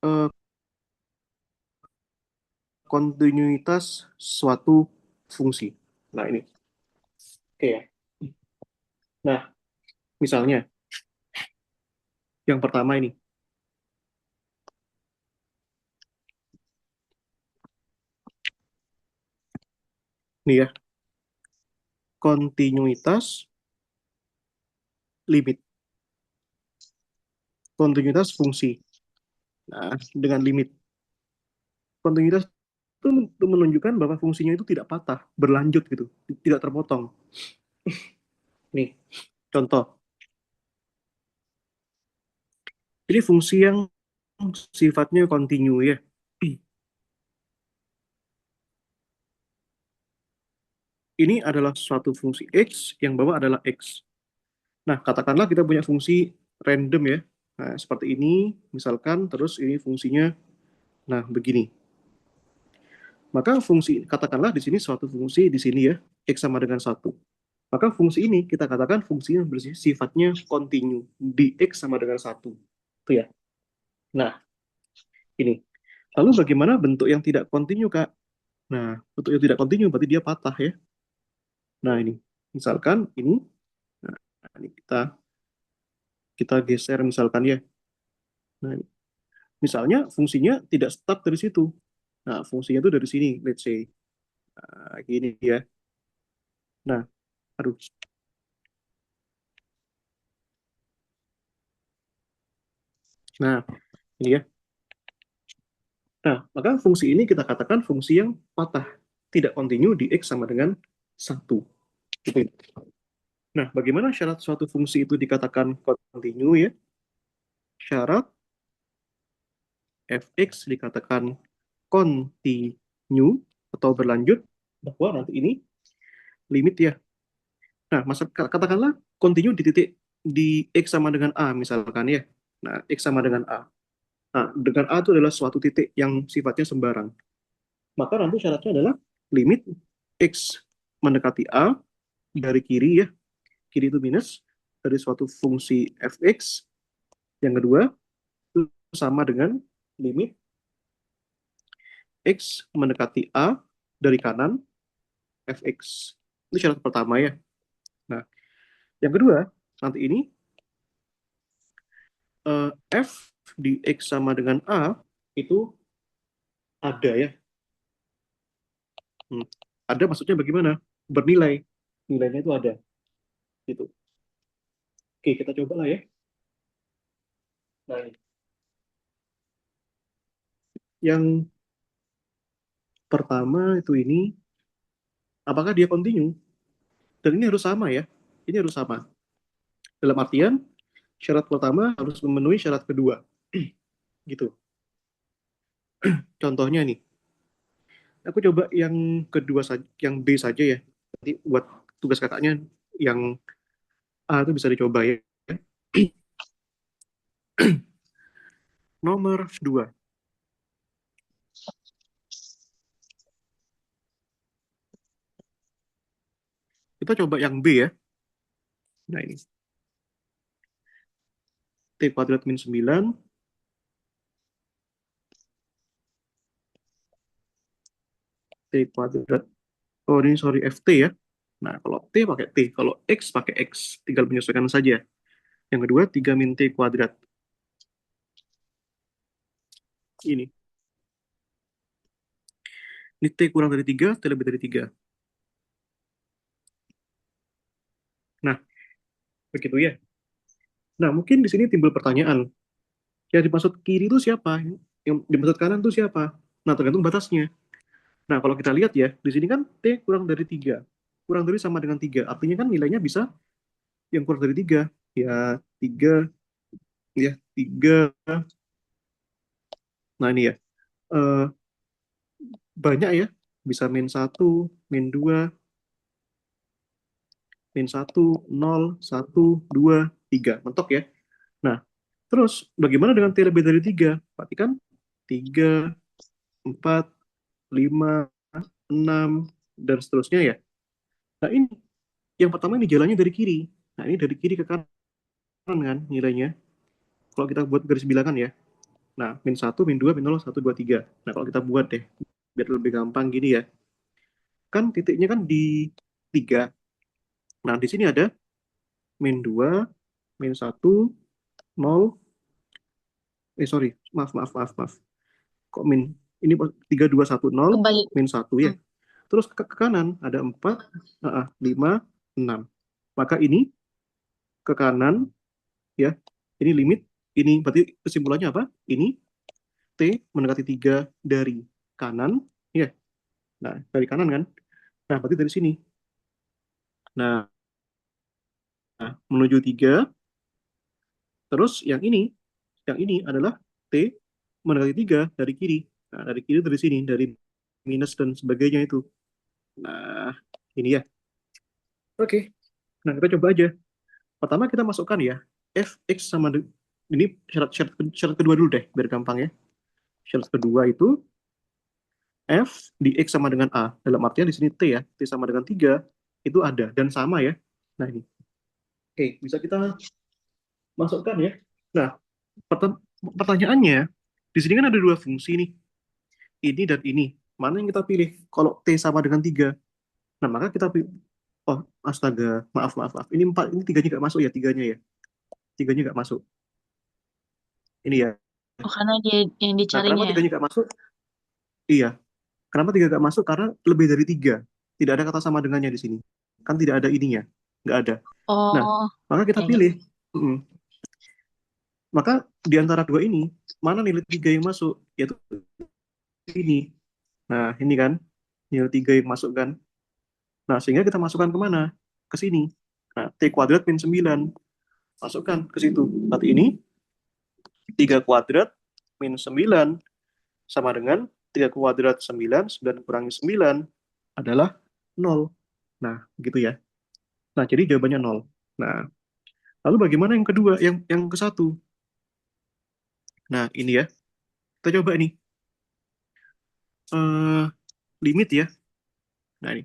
eh, kontinuitas suatu fungsi. Nah, ini. Oke ya. Nah, misalnya, yang pertama ini. Nih ya, kontinuitas limit. Kontinuitas fungsi. Nah, dengan limit. Kontinuitas itu menunjukkan bahwa fungsinya itu tidak patah, berlanjut gitu, tidak terpotong. Nih, contoh. Ini fungsi yang sifatnya kontinu ya. Ini adalah suatu fungsi X yang bawah adalah X. Nah, katakanlah kita punya fungsi random ya. Nah, seperti ini, misalkan, terus ini fungsinya, nah, begini. Maka fungsi, katakanlah di sini suatu fungsi di sini ya, X sama dengan satu. Maka fungsi ini kita katakan fungsinya bersifatnya kontinu di X sama dengan satu. Itu ya. Nah, ini. Lalu bagaimana bentuk yang tidak kontinu, Kak? Nah, bentuk yang tidak kontinu berarti dia patah ya. Nah, ini. Misalkan ini, nah, ini kita kita geser misalkan ya. Nah, misalnya fungsinya tidak stuck dari situ. Nah, fungsinya itu dari sini, let's say. Nah, gini ya. Nah, aduh. Nah, ini ya. Nah, maka fungsi ini kita katakan fungsi yang patah. Tidak kontinu di X sama dengan satu. Gitu ya. Nah, bagaimana syarat suatu fungsi itu dikatakan kontinu ya? Syarat fx dikatakan kontinu atau berlanjut bahwa nanti ini limit ya. Nah, katakanlah kontinu di titik di X sama dengan A misalkan ya. Nah, X sama dengan A. Nah, dengan A itu adalah suatu titik yang sifatnya sembarang. Maka nanti syaratnya adalah limit X mendekati A dari kiri ya. Kiri itu minus dari suatu fungsi fx. Yang kedua, itu sama dengan limit X mendekati A dari kanan fx. Itu syarat pertama ya. Nah, yang kedua, nanti ini f di X sama dengan A itu ada ya. Hmm. Ada maksudnya bagaimana? Bernilai. Nilainya itu ada. Gitu. Oke, kita coba lah ya. Nah, ini. Yang pertama itu ini, apakah dia kontinu? Dan ini harus sama ya. Ini harus sama. Dalam artian, syarat pertama harus memenuhi syarat kedua. Gitu. Contohnya nih, aku coba yang kedua saja, yang B saja ya. Nanti buat tugas kakaknya yang A itu bisa dicoba ya. Nomor 2. Kita coba yang B ya. Nah ini. T kuadrat min 9. T kuadrat. Oh ini sorry, FT ya. Nah kalau T pakai T. Kalau X pakai X. Tinggal menyesuaikan saja. Yang kedua 3 min T kuadrat. Ini. Ini T kurang dari 3, T lebih dari 3. Nah, begitu ya. Nah, mungkin di sini timbul pertanyaan. Yang dimaksud kiri itu siapa? Yang dimaksud kanan itu siapa? Nah, tergantung batasnya. Nah, kalau kita lihat ya, di sini kan T kurang dari 3. Kurang dari sama dengan 3. Artinya kan nilainya bisa yang kurang dari 3. Ya, 3, ya, 3. Nah, ini ya. Eh, banyak ya. Bisa min 1, min 2, min 1, 0, 1, 2, 3. Mentok ya. Nah, terus bagaimana dengan T lebih dari 3? Berarti kan 3, 4, 5, 6, dan seterusnya ya. Nah, ini yang pertama ini jalannya dari kiri. Nah, ini dari kiri ke kanan kan nilainya. Kalau kita buat garis bilangan ya. Nah, min 1, min 2, min 0, 1, 2, 3. Nah, kalau kita buat deh, biar lebih gampang gini ya. Kan titiknya kan di 3. Nah, di sini ada min 2, min 1, 0. Sorry. Maaf, maaf, maaf, maaf. Kok min? Ini 3, 2, 1, 0, Kebalik. min 1 ya. Hmm. Terus ke kanan ada 4, 5, 6. Maka ini ke kanan ya. Ini limit. Ini berarti kesimpulannya apa? Ini T mendekati 3 dari kanan ya. Nah, dari kanan kan. Nah, berarti dari sini. Nah, menuju 3. Terus yang ini adalah T mendekati 3 dari kiri. Nah, dari kiri dari sini, dari minus dan sebagainya itu. Nah, ini ya. Oke. Nah, kita coba aja. Pertama kita masukkan ya. Fx sama ini syarat kedua dulu deh, biar gampang ya. Syarat kedua itu F di X sama dengan A. Dalam artian di sini T ya. T sama dengan 3 itu ada dan sama ya. Nah, ini. Oke, bisa kita masukkan ya. Nah, pertanyaannya, di sini kan ada dua fungsi nih, ini dan ini. Mana yang kita pilih? Kalau T sama dengan 3, nah maka kita pilih, oh astaga, maaf, maaf, maaf. Ini 4, ini tiganya nggak masuk ya, tiganya ya. Tiganya nggak masuk. Ini ya. Oh, karena dia yang Nah, kenapa dicarinya ya. tiganya nggak masuk? Iya. Kenapa 3 nggak masuk? Karena lebih dari 3. Tidak ada kata sama dengannya di sini. Kan tidak ada ininya. Nggak ada. Nah, Oh, maka kita ya, ya. pilih. Mm-mm. Maka di antara dua ini, mana nilai 3 yang masuk? Yaitu ini. Nah, ini kan nilai 3 yang masuk kan. Nah, sehingga kita masukkan kemana? Ke sini. Nah, T kuadrat min 9. Masukkan ke situ. Berarti ini 3 kuadrat min 9 sama dengan 3 kuadrat 9, 9 kurangi 9 adalah 0. Nah, gitu ya. Nah, jadi jawabannya 0. Nah, lalu bagaimana yang kedua, yang ke satu? Nah, ini ya. Kita coba nih. Eh, limit ya. Nah, ini.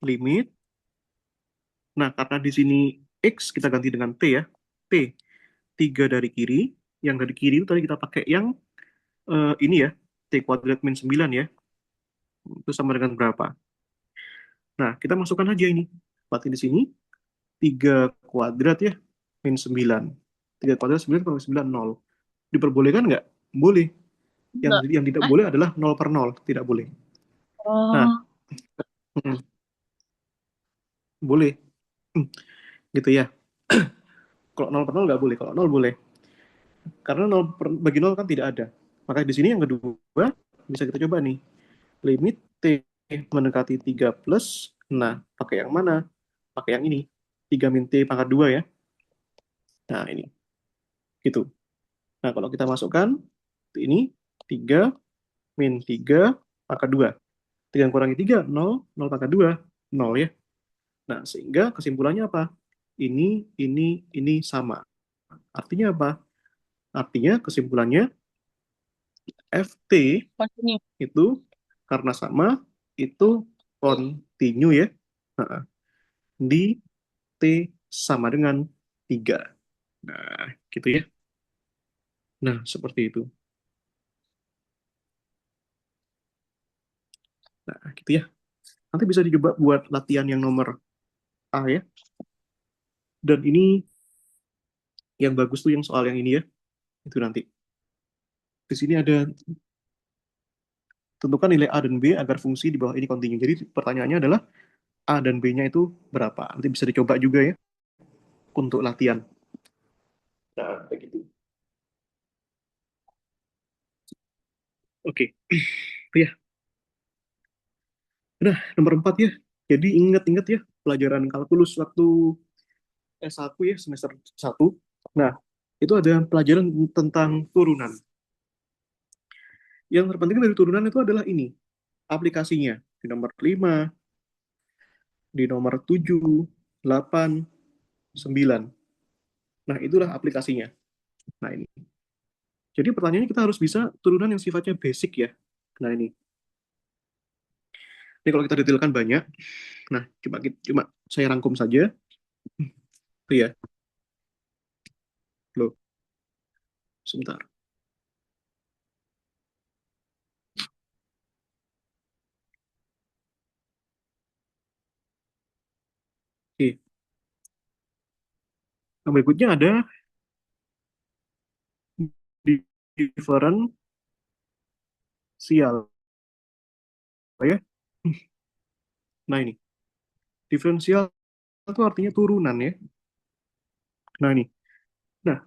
Limit. Nah, karena di sini X kita ganti dengan T ya. T. 3 dari kiri. Yang dari kiri itu tadi kita pakai yang ini ya. T kuadrat min 9 ya. Itu sama dengan berapa? Nah, kita masukkan aja ini. Berarti di sini 3 kuadrat ya. Min 9. 3 kuadrat 9 kurang 9, 0. Diperbolehkan nggak? Boleh. Yang, Enggak. yang tidak boleh adalah 0 per 0. Tidak boleh. Nah, Oh, mm, boleh. Hmm, gitu ya. Kalau 0 per 0 nggak boleh. Kalau 0 boleh. Karena 0 bagi 0 kan tidak ada. Maka di sini yang kedua, bisa kita coba nih. Limit T mendekati 3 plus. Nah, pakai yang mana? Pakai yang ini. 3 min T pangkat 2 ya. Nah, ini. Gitu. Nah, kalau kita masukkan, ini 3 min 3 pangkat 2. 3 kurangi 3, 0. 0 pangkat 2, 0 ya. Nah, sehingga kesimpulannya apa? Ini sama. Artinya apa? Artinya kesimpulannya FT continue. itu karena sama, itu continue ya. Nah, di T sama dengan 3. Nah, gitu ya. Nah, seperti itu. Nah, gitu ya. Nanti bisa dicoba buat latihan yang nomor A ya. Dan ini yang bagus tuh yang soal yang ini ya. Itu nanti. Di sini ada tentukan nilai A dan B agar fungsi di bawah ini kontinu. Jadi pertanyaannya adalah A dan B-nya itu berapa. Nanti bisa dicoba juga ya untuk latihan. Nah, begitu. Oke. Ya, nah nomor 4 ya. Jadi ingat-ingat ya pelajaran kalkulus waktu S1 ya semester 1. Nah, itu ada pelajaran tentang turunan. Yang terpenting dari turunan itu adalah ini, aplikasinya. Di nomor 5, di nomor 7, 8, 9. Nah, itulah aplikasinya. Nah, ini. Jadi pertanyaannya kita harus bisa turunan yang sifatnya basic ya. Nah, ini kalau kita detailkan banyak. Nah, cuma saya rangkum saja. Itu ya. Loh, sebentar. Oke. Yang berikutnya ada differential ya. Nah, ini. Diferensial itu artinya turunan ya. Nah, ini. Nah,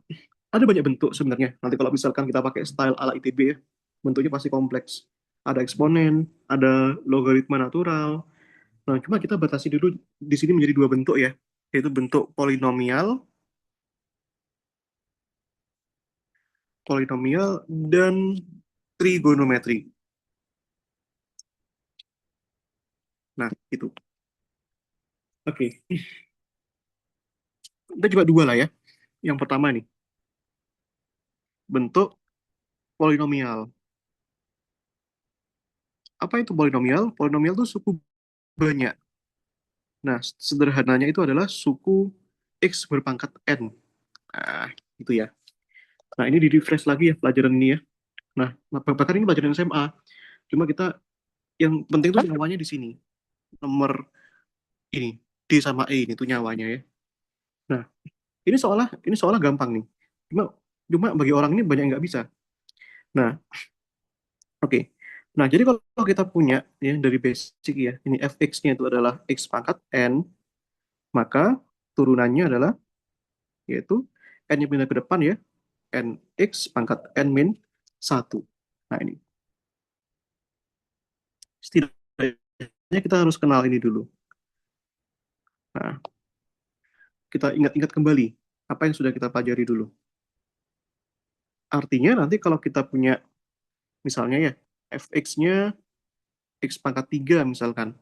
ada banyak bentuk sebenarnya. Nanti kalau misalkan kita pakai style ala ITB ya, bentuknya pasti kompleks. Ada eksponen, ada logaritma natural. Nah, cuma kita batasi dulu di sini menjadi dua bentuk ya, yaitu bentuk polinomial, polinomial dan trigonometri. Nah, itu. Oke. Kita coba dua lah ya. Yang pertama nih, bentuk polinomial. Apa itu polinomial? Polinomial itu suku banyak. Nah, sederhananya itu adalah suku X berpangkat N. Nah, itu ya. Nah, ini di-refresh lagi ya pelajaran ini ya. Nah, bahkan ini pelajaran SMA. Cuma kita, yang penting itu nyawanya di sini. Nomor ini, D sama E ini tuh nyawanya ya. Nah, ini seolah gampang nih. Cuma, cuma bagi orang ini banyak yang nggak bisa. Nah, oke. Nah, jadi kalau kita punya ya dari basic ya, ini fx-nya itu adalah x pangkat n, maka turunannya adalah yaitu n-nya pindah ke depan ya, nx pangkat n min 1. Nah, ini. Setidaknya kita harus kenal ini dulu. Nah, kita ingat-ingat kembali apa yang sudah kita pelajari dulu. Artinya nanti kalau kita punya misalnya ya fx-nya x pangkat 3 misalkan,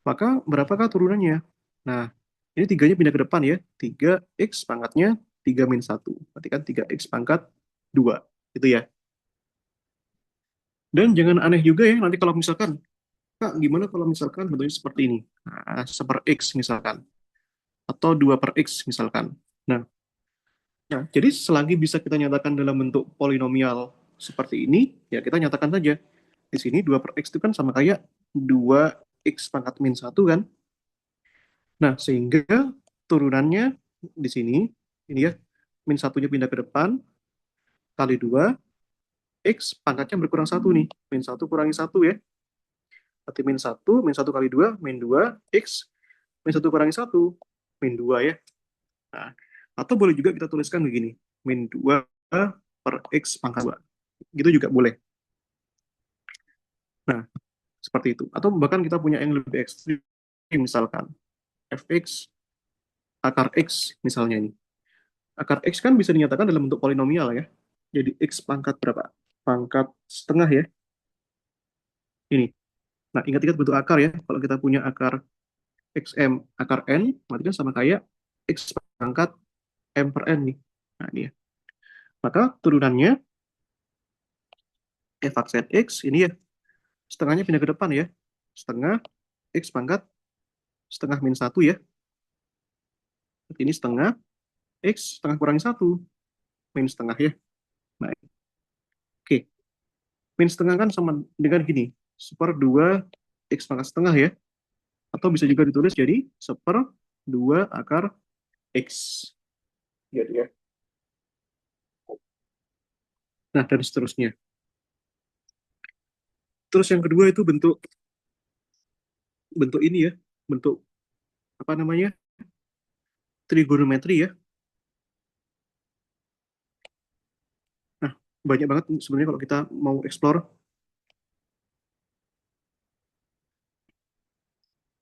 maka berapakah turunannya? Nah, ini tiganya pindah ke depan ya. 3x pangkatnya 3 min 1. Berarti kan 3x pangkat 2. Itu ya. Dan jangan aneh juga ya, nanti kalau misalkan, Kak, gimana kalau misalkan bentuknya seperti ini? Nah, 1/x misalkan. Atau 2/x misalkan. Nah, nah, jadi selagi bisa kita nyatakan dalam bentuk polinomial seperti ini, ya kita nyatakan saja. Di sini 2/x itu kan sama kayak 2x pangkat min 1 kan? Nah, sehingga turunannya di sini, ini ya, min satunya pindah ke depan, kali 2 x pangkatnya berkurang satu nih. Min satu kurangi satu ya. Berarti min satu kali 2 min 2 x, min satu kurangi satu min 2 ya. Nah, atau boleh juga kita tuliskan begini, min 2 per x pangkat 2. Gitu juga boleh. Nah, seperti itu. Atau bahkan kita punya yang lebih ekstrim, misalkan fx akar x misalnya ini. Akar X kan bisa dinyatakan dalam bentuk polinomial ya. Jadi X pangkat berapa? Pangkat setengah ya. Ini. Nah, ingat-ingat bentuk akar ya. Kalau kita punya akar XM, akar N, berarti kan sama kayak X pangkat M per N nih. Nah, ini ya. Maka turunannya F aksen X, ini ya. Setengahnya pindah ke depan ya. Setengah X pangkat setengah min 1 ya. Berarti ini setengah X setengah kurangi 1. Min setengah ya. Nah, oke. Min setengah kan sama dengan gini. 1/2 X pangkat setengah ya. Atau bisa juga ditulis jadi 1/2 akar X. Jadi ya. Nah, dan seterusnya. Terus yang kedua itu bentuk bentuk ini ya, bentuk apa namanya? Trigonometri ya. Nah, banyak banget sebenarnya kalau kita mau explore.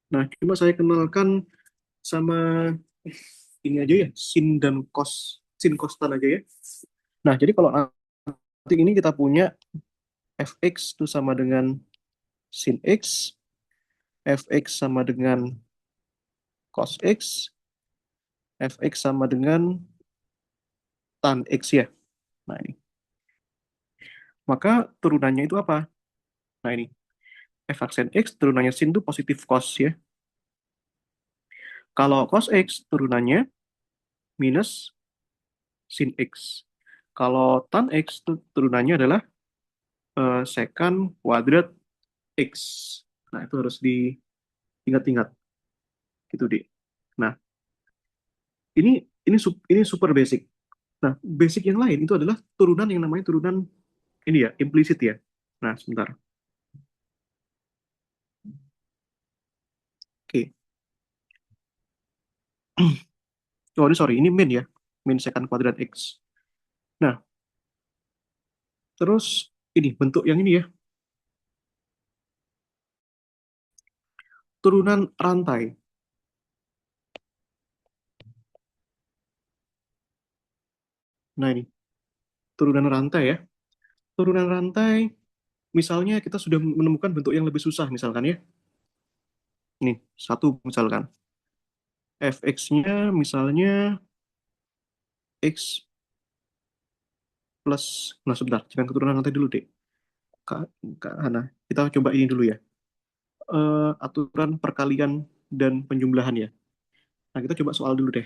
Nah, cuma saya kenalkan sama ini aja ya, sin dan cos, sin costan aja ya. Nah, jadi kalau nanti ini kita punya fx itu sama dengan sin x, fx sama dengan cos x, fx sama dengan tan x ya. Nah, ini. Maka turunannya itu apa? Nah, ini. F aksen x turunannya sin itu positif cos ya. Kalau cos x turunannya minus sin x. Kalau tan x itu turunannya adalah secant kuadrat x. Nah, itu harus diingat-ingat gitu, Dik. Nah, ini super basic. Nah, basic yang lain itu adalah turunan yang namanya turunan ini ya, implisit ya. Nah, sebentar. Oke. Oh, ini sorry, ini min ya. Min secant kuadrat x. Nah, terus ini bentuk yang ini ya, turunan rantai. Nah, ini turunan rantai ya. Turunan rantai, misalnya kita sudah menemukan bentuk yang lebih susah misalkan ya. Ini, satu misalkan. Fx-nya misalnya x plus, nah sebentar, jangan keturunan rantai dulu deh. Kak, Kak Hana, kita coba ini dulu ya. Aturan perkalian dan penjumlahan ya. Nah, kita coba soal dulu deh.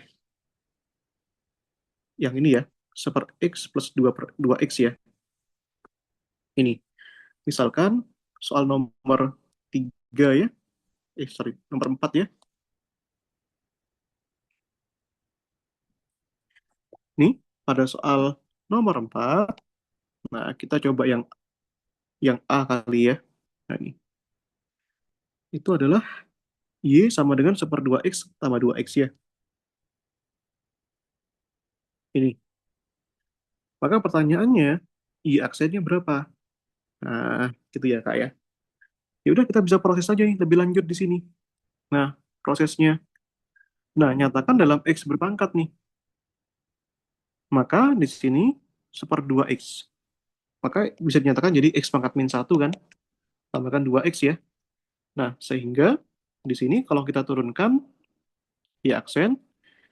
Yang ini ya, seper x plus 2 per 2x ya. Ini, misalkan soal nomor 3 ya. Sorry, nomor 4 ya. Nih, pada soal nomor 4, nah kita coba yang A kali ya. Nah, ini. Itu adalah Y sama dengan 1/2x tambah 2x ya. Ini. Maka pertanyaannya, Y aksennya berapa? Nah, gitu ya Kak ya. Ya udah kita bisa proses aja nih lebih lanjut di sini. Nah, prosesnya. Nah, nyatakan dalam X berpangkat nih. Maka di sini 1/2x. Maka bisa dinyatakan jadi X pangkat min 1 kan. Tambahkan 2x ya. Nah, sehingga di sini kalau kita turunkan Y aksen,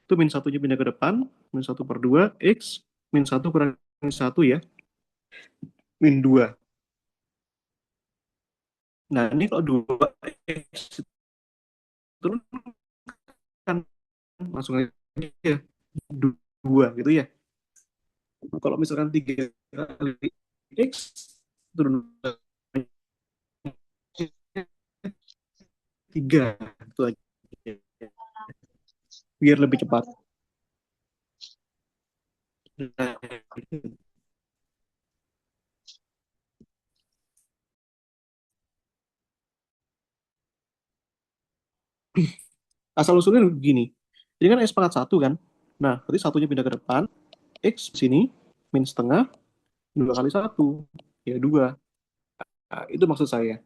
itu min satunya pindah ke depan, min 1/2 X, min 1 kurang min 1 ya, min 2. Nah, ini kalau 2X turunkan langsung aja ya, 2 gitu ya. Kalau misalkan 3 kali X, turun 3. Itu aja. Biar lebih cepat. Nah, asal usulnya begini. Ini kan X pangkat 1 kan. Nah, berarti satunya pindah ke depan. X sini, min setengah, 2 kali 1. Ya 2. Nah, itu maksud saya.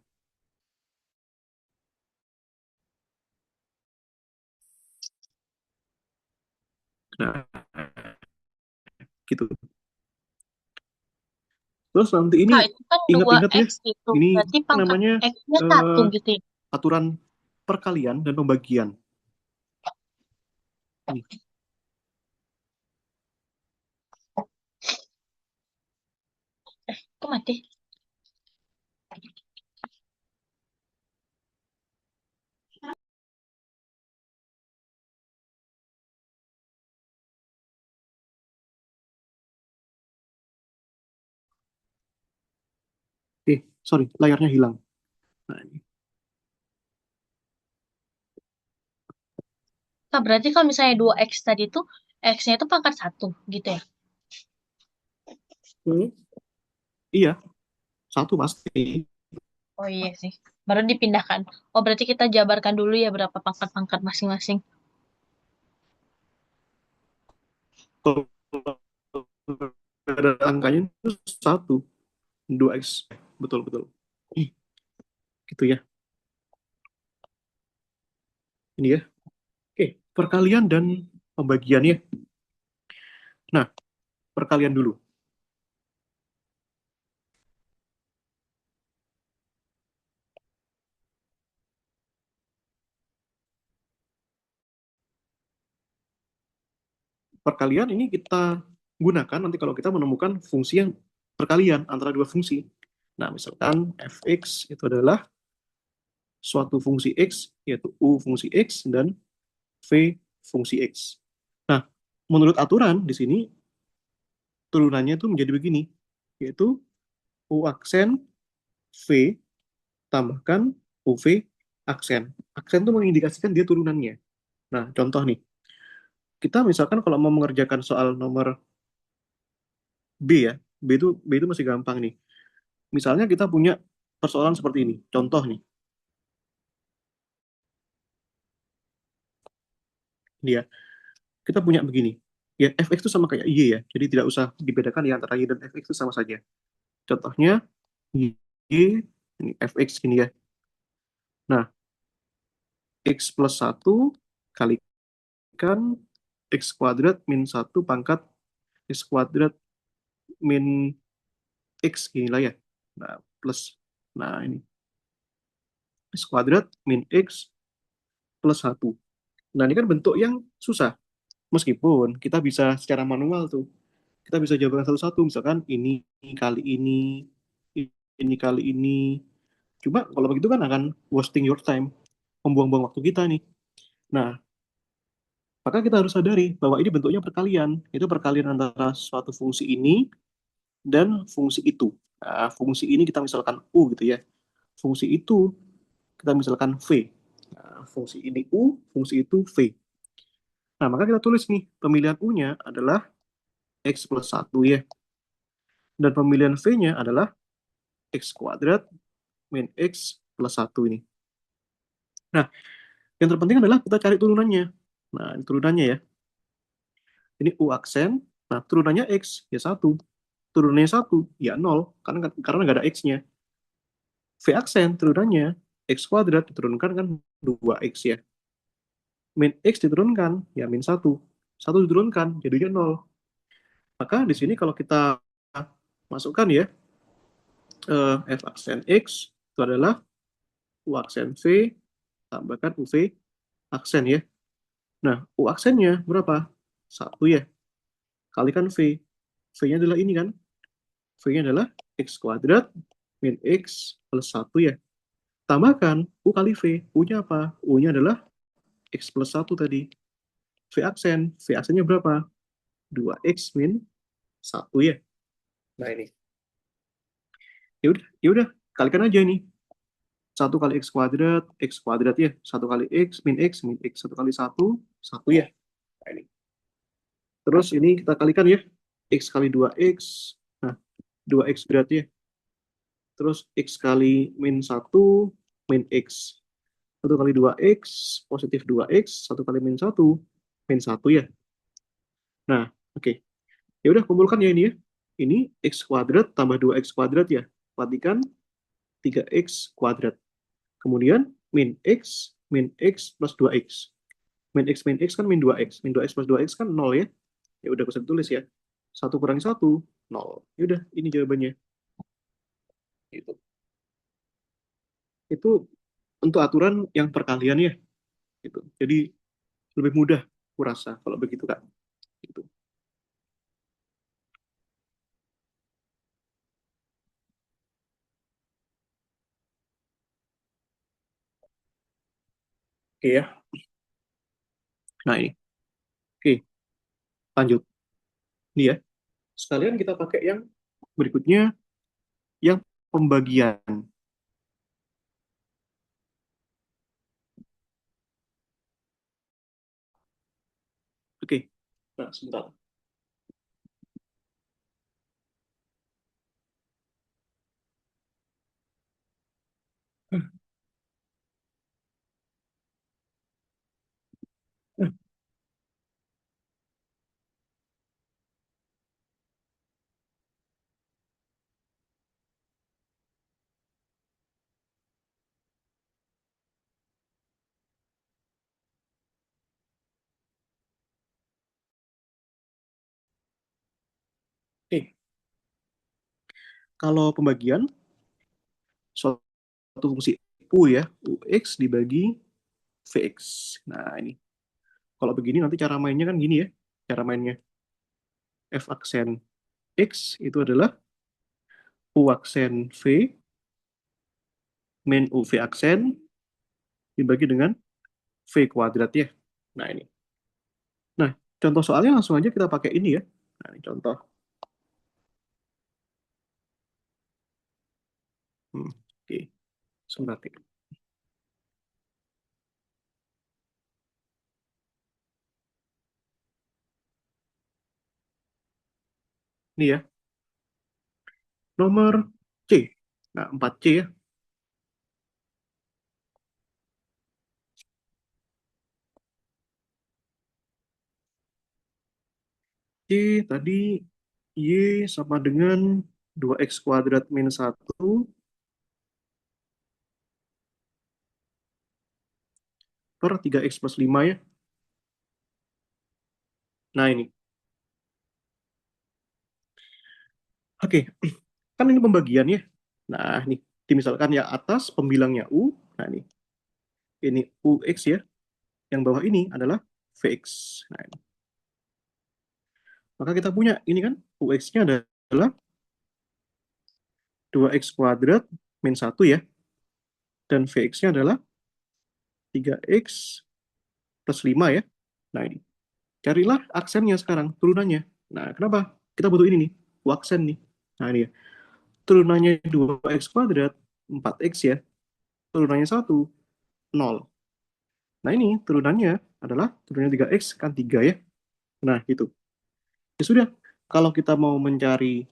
Nah, gitu. Terus nanti ini Kak, itu kan dua ingat-ingat ya, x gitu. ini Berarti apa pangkat namanya X-nya eh, satu gitu ya? aturan perkalian dan pembagian. Ini. Kok mati? Sorry, layarnya hilang. Nah, ini. Kak, berarti kalau misalnya dua x tadi tuh, X-nya itu pangkat satu gitu ya? Hmm, iya, satu pasti. Oh iya sih. Baru dipindahkan. Oh berarti kita jabarkan dulu ya berapa pangkat-pangkat masing-masing. ada angkanya itu satu, 2x. Betul, betul. Gitu ya. Ini ya. Oke, perkalian dan pembagian ya. Nah, perkalian dulu. Perkalian ini kita gunakan nanti kalau kita menemukan fungsi yang perkalian antara dua fungsi. Nah, misalkan fx itu adalah suatu fungsi x, yaitu u fungsi x dan v fungsi x. Nah, menurut aturan di sini turunannya itu menjadi begini, yaitu u aksen v tambahkan uv aksen. Aksen itu mengindikasikan dia turunannya. Nah, contoh nih, kita misalkan kalau mau mengerjakan soal nomor B ya, B itu masih gampang nih. Misalnya kita punya persoalan seperti ini. Contoh nih, dia kita punya begini. Ya, fx itu sama kayak y ya. Jadi tidak usah dibedakan ya antara y dan fx itu sama saja. Contohnya y ini fx gini ya. Nah, x plus satu kalikan x kuadrat min satu pangkat x kuadrat min x gini lah ya. Nah, plus. Nah, ini x kuadrat min x plus satu. Nah, ini kan bentuk yang susah. Meskipun kita bisa secara manual tuh, kita bisa jabarkan satu-satu. Misalkan kali ini kali ini. Cuma kalau begitu kan akan wasting your time, membuang-buang waktu kita nih. Nah, maka kita harus sadari bahwa ini bentuknya perkalian. Itu perkalian antara suatu fungsi ini dan fungsi itu. Nah, fungsi ini kita misalkan U gitu ya. Fungsi itu kita misalkan V. Nah, fungsi ini U, fungsi itu V. Nah, maka kita tulis nih, pemilihan U-nya adalah X plus satu ya. Dan pemilihan V-nya adalah X kuadrat min X plus satu ini. Nah, yang terpenting adalah kita cari turunannya. Nah, ini turunannya ya. Ini U aksen. Nah, turunannya X, ya satu. Turunannya satu, ya nol. Karena nggak ada X-nya. V aksen, turunannya X kuadrat diturunkan kan 2X ya. Min X diturunkan, ya min satu. Satu diturunkan, jadinya nol. Maka di sini kalau kita masukkan ya, F aksen X itu adalah U aksen V tambahkan UV aksen ya. Nah, U aksennya berapa? Satu ya. Kalikan V. V-nya adalah ini kan. V-nya adalah X kuadrat min X plus satu ya. Tambahkan U kali V. U-nya apa? U-nya adalah X plus satu tadi. V aksen. V aksennya berapa? 2X min satu ya. Nah ini. Ya udah, kalikan aja ini. Satu kali X kuadrat ya. Satu kali X, min X. Satu kali satu, satu ya. Nah, ini. Terus ini kita kalikan ya. X kali 2X. Nah, 2X berarti ya. Terus X kali min satu min X. Satu kali 2X, positif 2X. Satu kali min satu min satu ya. Nah, oke. Ya udah kumpulkan ya ini ya. Ini X kuadrat tambah 2X kuadrat ya. Perhatikan 3X kuadrat. Kemudian min X plus 2X. Min X kan min 2X. Min 2X plus 2X kan 0 ya. Ya udah bisa tulis ya. Satu kurangi satu, 0. Ya udah, ini jawabannya. Itu. Itu untuk aturan yang perkalian ya. Gitu. Jadi lebih mudah kurasa kalau begitu Kak. Gitu. Oke ya. Nah ini. Oke, lanjut. Ini ya. Sekalian kita pakai yang berikutnya, yang pembagian. Oke. Nah, sebentar. kalau pembagian suatu fungsi U ya, UX dibagi VX. Nah, ini. Kalau begini nanti cara mainnya kan gini ya. Cara mainnya. F aksen X itu adalah U aksen V min UV aksen dibagi dengan V kuadrat ya. Nah, ini. Nah, contoh soalnya langsung aja kita pakai ini ya. Nah, ini contoh. Oke, sebentar. Ini ya, nomor C. Nah, 4C ya. C tadi Y sama dengan 2X kuadrat min 1 per 3X plus 5 ya. Nah, ini. Oke, kan ini pembagian ya. Nah, nih, misalkan ya atas pembilangnya U. Nah, ini UX ya. Yang bawah ini adalah VX. Nah, ini. Maka kita punya ini kan UX-nya adalah 2X kuadrat min 1 ya. Dan VX-nya adalah 3X plus 5 ya. Nah, ini. Carilah aksennya sekarang, turunannya. Nah, kenapa? Kita butuh ini nih, aksen nih. Nah, ini ya. Turunannya 2X kuadrat, 4X ya. Turunannya 1, 0. Nah, ini turunannya adalah turunannya 3X, kan 3 ya. Nah, gitu. Ya sudah, kalau kita mau mencari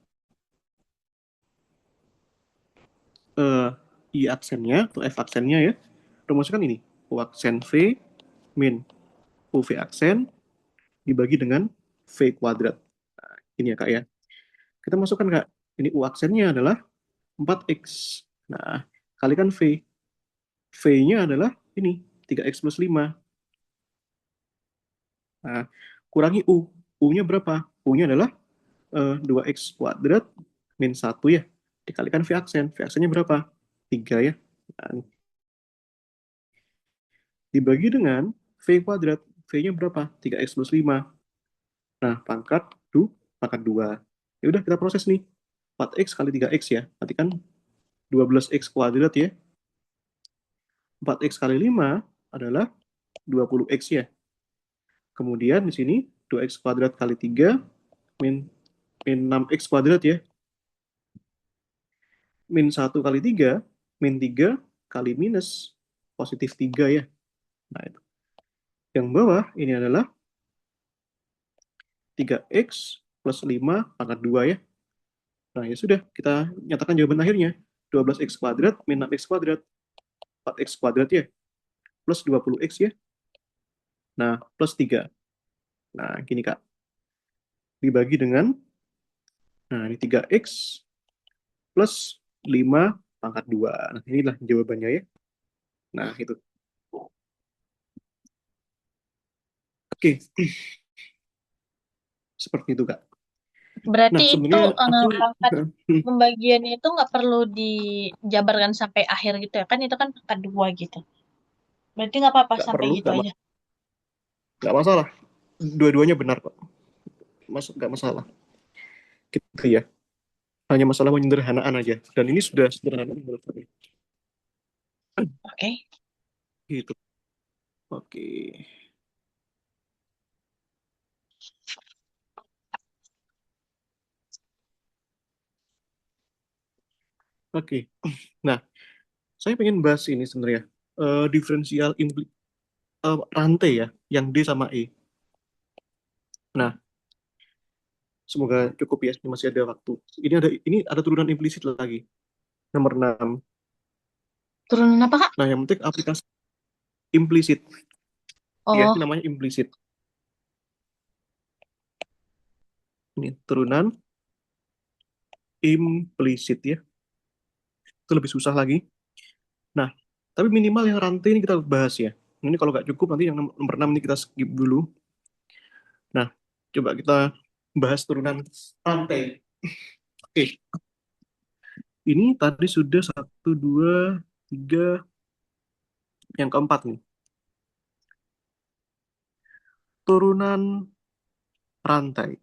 eh, I aksennya, atau F aksennya ya, rumuskan ini. U aksen V min UV aksen dibagi dengan V kuadrat. Nah, ini ya, Kak ya. Kita masukkan, Kak. Ini U aksennya adalah 4X. Nah, kalikan V. V-nya adalah ini, 3X plus 5. Nah, kurangi U. U-nya berapa? U-nya adalah 2X kuadrat min 1 ya. Dikalikan V aksen. V aksennya berapa? 3 ya. Nah, dibagi dengan V kuadrat. V-nya berapa? 3X plus 5. Nah, pangkat 2. Ya udah kita proses nih. 4X kali 3X ya. Berarti kan 12X kuadrat ya. 4X kali 5 adalah 20X ya. Kemudian di sini 2X kuadrat kali 3 min, 6X kuadrat ya. Min 1 kali 3, min 3 kali minus positif 3 ya. Nah, itu. Yang bawah ini adalah 3X plus 5 pangkat 2 ya. Nah, ya sudah, kita nyatakan jawaban akhirnya. 12X kuadrat min 6X kuadrat, 4X kuadrat ya, plus 20X ya. Nah, plus 3. Nah, gini Kak. Dibagi dengan, nah ini 3X plus 5 pangkat 2. Nah, inilah jawabannya ya. Nah, itu. Oke, seperti itu Kak. Berarti Nah, itu sebenarnya aku pangkat pembagiannya itu nggak perlu dijabarkan sampai akhir gitu ya kan itu kan pangkat 2 gitu. Berarti nggak apa-apa nggak sampai perlu, gitu aja. nggak masalah. Dua-duanya benar kok. Nggak masalah. Gitu ya. Hanya masalah penyederhanaan aja. Dan ini sudah sederhana menurut saya. Oke. Gitu. Oke. Oke. Nah, saya pengen bahas ini sebenarnya. Diferensial rantai ya, yang D sama E. Nah, semoga cukup ya, ini masih ada waktu. Ini ada turunan implisit lagi, nomor 6. Turunan apa, Kak? Nah, yang penting aplikasi implisit. Ya, Oh, ini namanya implisit. Ini turunan implisit ya. Itu lebih susah lagi. Nah, tapi minimal yang rantai ini kita bahas ya. Ini kalau nggak cukup nanti yang nomor 6 ini kita skip dulu. Nah, coba kita bahas turunan rantai. Oke, Ini tadi sudah satu, dua, tiga, yang keempat nih. Turunan rantai.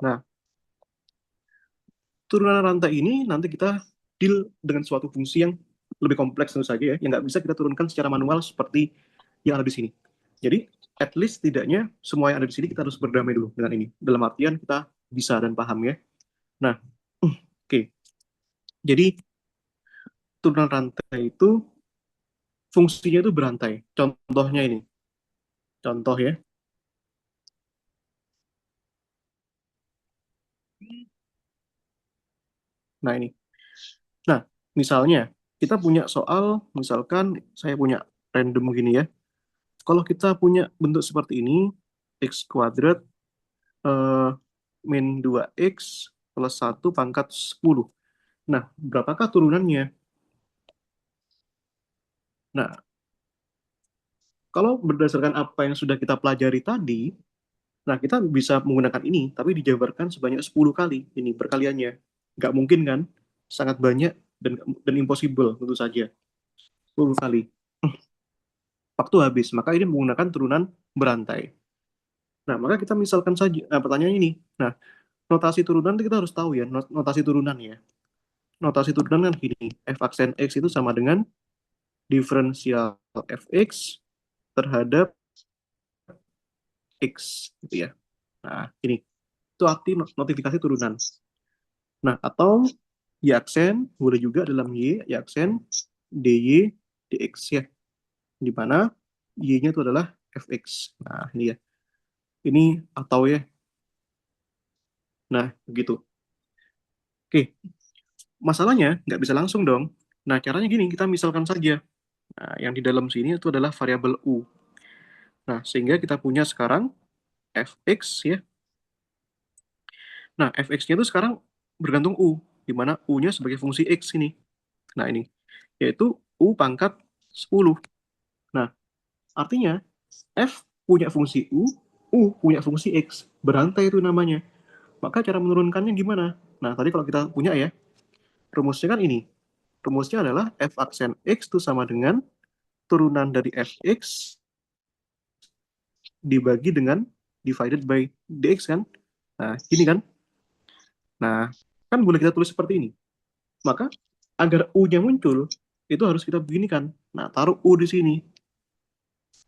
Nah, turunan rantai ini nanti kita deal dengan suatu fungsi yang lebih kompleks tentu saja ya, yang nggak bisa kita turunkan secara manual seperti yang ada di sini. Jadi, at least tidaknya semua yang ada di sini kita harus berdamai dulu dengan ini. Dalam artian kita bisa dan paham ya. Nah, oke. Jadi, turunan rantai itu fungsinya itu berantai. Contohnya ini. Contoh ya. Nah, ini. Nah, misalnya kita punya soal, misalkan saya punya random gini ya. Kalau kita punya bentuk seperti ini, x kuadrat eh, min 2x plus 1 pangkat 10. Nah, berapakah turunannya? Nah, kalau berdasarkan apa yang sudah kita pelajari tadi, nah kita bisa menggunakan ini, tapi dijabarkan sebanyak 10 kali ini perkaliannya. Nggak mungkin kan? Sangat banyak dan impossible tentu saja. 10 kali. Waktu habis, maka ini menggunakan turunan berantai. Nah, maka kita misalkan saja, pertanyaan ini. Nah, notasi turunan itu kita harus tahu ya, notasi turunan ya. Notasi turunan kan gini, f aksen x itu sama dengan diferensial fx terhadap x gitu ya. Nah, ini itu arti notifikasi turunan. Nah, atau y aksen boleh juga dalam y aksen dy dx ya, di mana y-nya itu adalah fx. Nah, ini ya. Ini atau ya. Nah, begitu. Oke, masalahnya nggak bisa langsung dong. Nah, caranya gini, kita misalkan saja. Nah, yang di dalam sini itu adalah variabel u. Nah, sehingga kita punya sekarang fx ya. Nah, fx-nya itu sekarang bergantung u, di mana u-nya sebagai fungsi x ini. Nah, ini yaitu u pangkat 10. Nah, artinya f punya fungsi u punya fungsi x. Berantai itu namanya. Maka cara menurunkannya gimana? Nah, tadi kalau kita punya ya, rumusnya kan ini. Rumusnya adalah f aksen x itu sama dengan turunan dari fx dibagi dengan divided by dx kan. Nah, gini kan. Nah, kan boleh kita tulis seperti ini. Maka agar u-nya muncul, itu harus kita beginikan. Nah, taruh u di sini.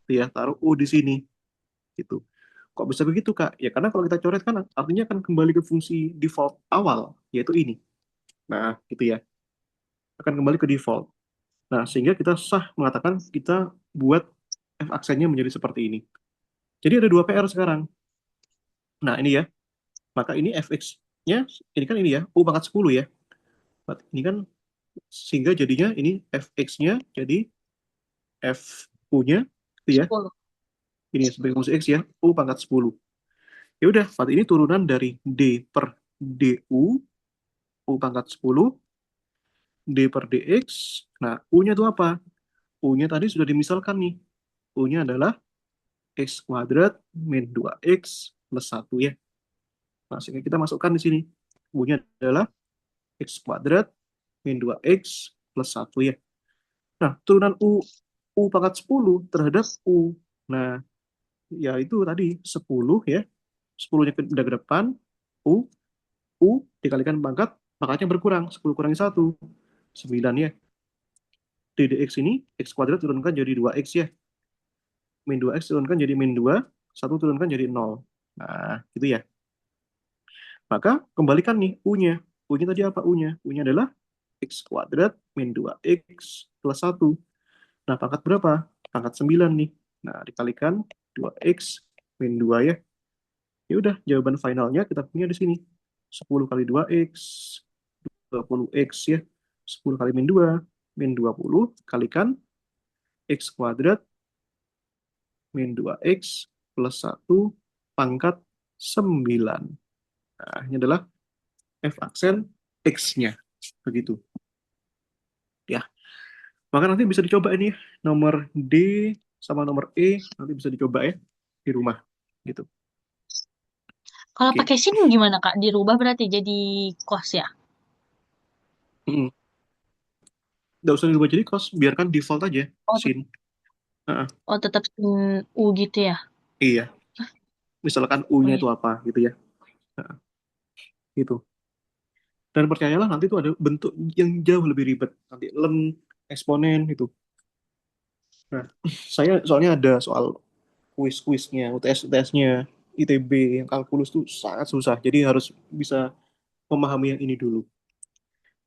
Ya, taruh u di sini. Gitu. Kok bisa begitu, Kak? Ya, karena kalau kita coret kan artinya akan kembali ke fungsi default awal, yaitu ini. Nah, gitu ya. Akan kembali ke default. Nah, sehingga kita sah mengatakan kita buat f aksennya menjadi seperti ini. Jadi ada dua PR sekarang. Nah, ini ya. Maka ini fx-nya, ini kan ini ya, u pangkat 10 ya. Ini kan sehingga jadinya ini fx-nya jadi f u-nya itu ya. 10. Ini sebagai fungsi x ya, u pangkat 10. Ya udah, berarti ini turunan dari d per du, u pangkat 10, d per dx. Nah, u-nya itu apa? U-nya tadi sudah dimisalkan nih. U-nya adalah x kuadrat min 2x plus 1 ya. Nah, sehingga kita masukkan di sini. U-nya adalah x kuadrat min 2x plus 1 ya. Nah, turunan u pangkat 10 terhadap u. Nah, ya itu tadi 10 ya. 10-nya udah ke depan, u, u dikalikan pangkat, pangkatnya berkurang. 10 kurangi 1, 9 ya. ddx ini, x kuadrat turunkan jadi 2x ya. Min 2x turunkan jadi min 2, 1 turunkan jadi 0. Nah, gitu ya. Maka kembalikan nih U-nya. U-nya tadi apa U-nya? U-nya adalah x kuadrat min 2x plus 1. Nah, pangkat berapa? Pangkat 9 nih. Nah, dikalikan 2x min 2 ya. Ya udah, jawaban finalnya kita punya di sini. 10 kali 2x, 20x ya. 10 kali min 2, min 20, kalikan x kuadrat min 2x plus 1 pangkat 9. Nah, ini adalah f aksen x-nya. Begitu. Ya, maka nanti bisa dicoba ini ya. Nomor D sama nomor E nanti bisa dicoba ya di rumah gitu. Kalau Oke. pakai SIM gimana Kak? Dirubah berarti jadi kos ya? Mm-mm. Nggak usah dirubah jadi kos, biarkan default aja Oh, sin. Heeh, oh tetap SIM U gitu ya? iya, misalkan Oh U-nya iya. itu apa gitu ya. Heeh, gitu. Dan percayalah nanti itu ada bentuk yang jauh lebih ribet. Nanti lem, eksponen itu. Nah, saya soalnya ada soal kuis-kuisnya, UTS-UTS-nya, ITB, yang kalkulus tuh sangat susah. Jadi harus bisa memahami yang ini dulu.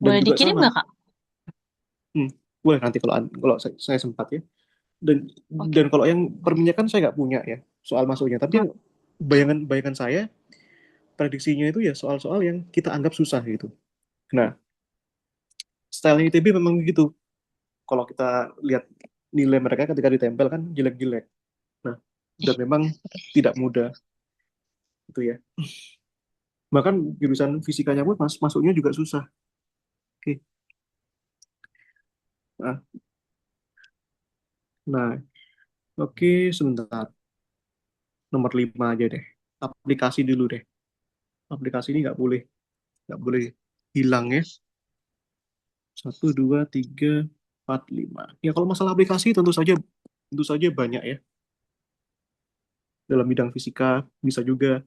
Dan Boleh juga dikirim sama, nggak Kak? hmm, boleh nanti kalau saya sempat ya. Dan Oke. dan kalau yang perminyakan saya nggak punya ya soal masuknya. Tapi Hmm. yang bayangan saya prediksinya itu ya soal-soal yang kita anggap susah gitu. Nah, style ITB memang begitu. Kalau kita lihat nilai mereka ketika ditempel kan jelek-jelek. Nah, dan memang tidak mudah itu ya. Bahkan jurusan fisikanya pun masuknya juga susah. Oke. Nah, nah, oke sebentar. Nomor 5 aja deh. Aplikasi dulu deh. Aplikasi ini nggak boleh hilang ya. Satu, dua, tiga, empat, lima. Ya kalau masalah aplikasi tentu saja banyak ya. Dalam bidang fisika bisa juga.